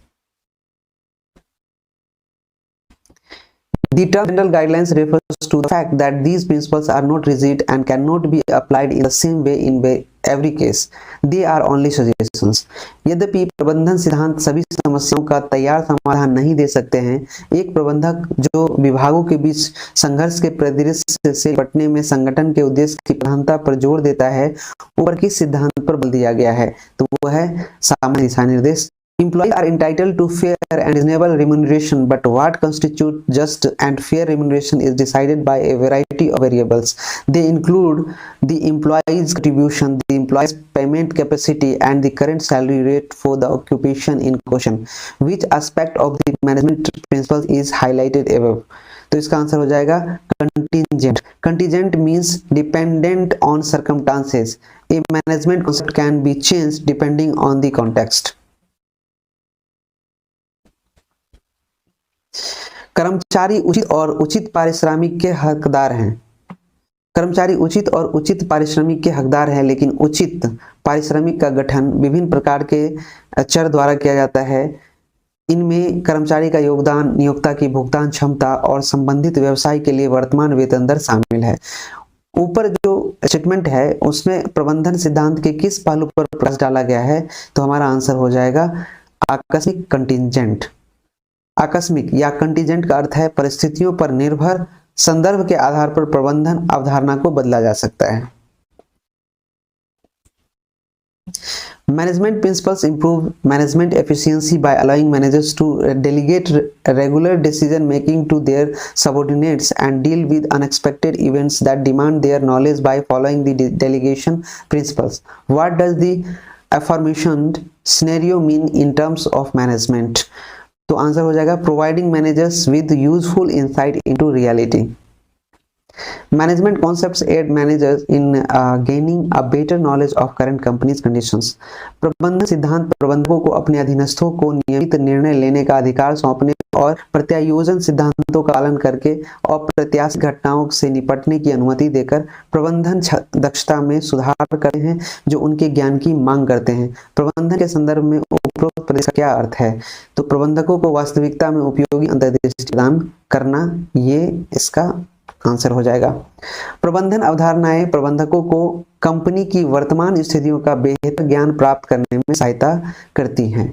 The term general guidelines refers to the fact that these principles are not rigid and cannot be applied in the same way in every case. They are only suggestions. यद्यपि प्रबंधन सिद्धांत सभी समस्याओं का तैयार समाधान नहीं दे सकते हैं, एक प्रबंधक जो विभागों के बीच संघर्ष के परिदृश्य से निपटने में संगठन के उद्देश्य की प्रधानता पर जोर देता है, ऊपर किस सिद्धांत पर बल दिया गया है? तो वो है सामान्य दिशा निर्देश। Employees are entitled to fair and reasonable remuneration, but what constitutes just and fair remuneration is decided by a variety of variables. They include the employee's contribution, the employee's payment capacity, and the current salary rate for the occupation in question. Which aspect of the management principles is highlighted above? तो इसका आंसर हो जाएगा contingent. Contingent means dependent on circumstances. A management concept can be changed depending on the context. कर्मचारी उचित और उचित पारिश्रमिक के हकदार हैं। कर्मचारी उचित और उचित पारिश्रमिक के हकदार हैं, लेकिन उचित पारिश्रमिक का गठन विभिन्न प्रकार के चर द्वारा किया जाता है। इनमें कर्मचारी का योगदान, नियोक्ता की भुगतान क्षमता और संबंधित व्यवसाय के लिए वर्तमान वेतन दर शामिल है। ऊपर जो स्टेटमेंट है उसमें प्रबंधन सिद्धांत के किस पहलू पर प्रकाश डाला गया है? तो हमारा आंसर हो जाएगा आकस्मिक कंटिजेंट। आकस्मिक या कंटिजेंट का अर्थ है परिस्थितियों पर निर्भर संदर्भ के आधार पर प्रबंधन अवधारणा को बदला जा सकता है। Management principles improve management efficiency by allowing managers to delegate regular decision making to their subordinates and deal with unexpected events that demand their knowledge by following the delegation principles. What does the aforementioned scenario mean in terms of management? तो आंसर हो जाएगा providing managers with useful insight into reality. Management concepts aid managers in gaining a better knowledge of current companies conditions. प्रबंधन सिद्धांत प्रबंधकों को अपने अधीनस्थों को नियमित निर्णय लेने का अधिकार सौंपने और प्रत्यायोजन सिद्धांतों का पालन करके अप्रत्याशित घटनाओं से निपटने की अनुमति देकर प्रबंधन दक्षता में सुधार करते हैं जो उनके ज्ञान की मांग करते हैं। प्रबंधन के संदर्भ में उपरोक्त प्रदेश का क्या अर्थ है? तो प्रबंधकों को वास्तविकता में उपयोगी अंतर्दृष्टि प्रदान करना, ये इसका आंसर हो जाएगा। प्रबंधन अवधारणाएं प्रबंधकों को कंपनी की वर्तमान स्थितियों का बेहतर ज्ञान प्राप्त करने में सहायता करती हैं।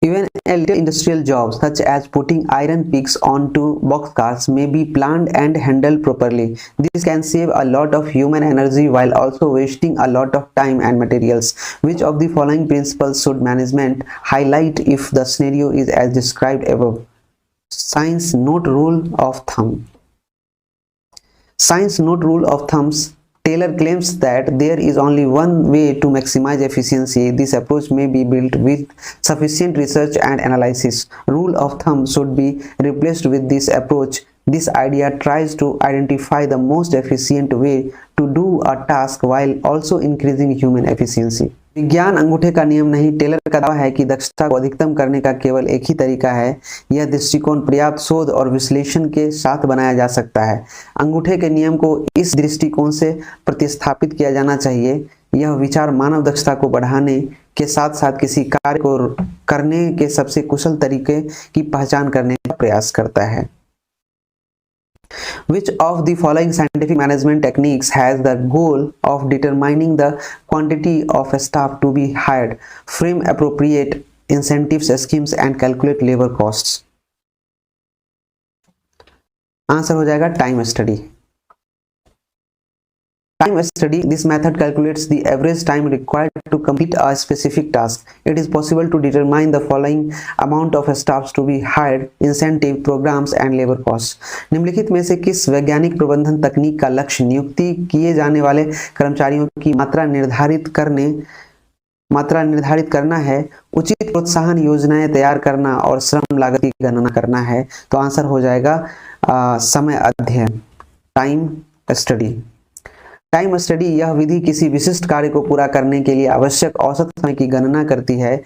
Even a little industrial job such as putting iron picks onto boxcars may be planned and handled properly. This can save a lot of human energy while also wasting a lot of time and materials. Which of the following principles should management highlight if the scenario is as described above? Science note rule of thumb. Science note rule of thumbs. Taylor claims that there is only one way to maximize efficiency. This approach may be built with sufficient research and analysis. Rule of thumb should be replaced with this approach. This idea tries to identify the most efficient way to do a task while also increasing human efficiency. विज्ञान अंगूठे का नियम नहीं। टेलर का दावा है कि दक्षता को अधिकतम करने का केवल एक ही तरीका है। यह दृष्टिकोण पर्याप्त शोध और विश्लेषण के साथ बनाया जा सकता है। अंगूठे के नियम को इस दृष्टिकोण से प्रतिस्थापित किया जाना चाहिए। यह विचार मानव दक्षता को बढ़ाने के साथ साथ किसी कार्य को करने के सबसे कुशल तरीके की पहचान करने का प्रयास करता है। Which of the following scientific management techniques has the goal of determining the quantity of staff to be hired, frame appropriate incentives schemes and calculate labor costs? Answer हो जाएगा time study. Time study. This method calculates the average time required to complete a specific task. It is possible to determine the following amount of staffs to be hired, incentive, programs and labor costs. निम्नलिखित में से किस वैज्ञानिक प्रबंधन तकनीक का लक्ष्य नियुक्ति किए जाने वाले कर्मचारियों की मात्रा निर्धारित करना है, उचित प्रोत्साहन योजनाएं तैयार करना और श्रम लागत की गणना करना है? तो आंसर हो जाएगा समय अध्ययन, टाइम स्टडी। टाइम स्टडी यह विधि किसी विशिष्ट कार्य को पूरा करने के लिए आवश्यक औसत समय की गणना करती है।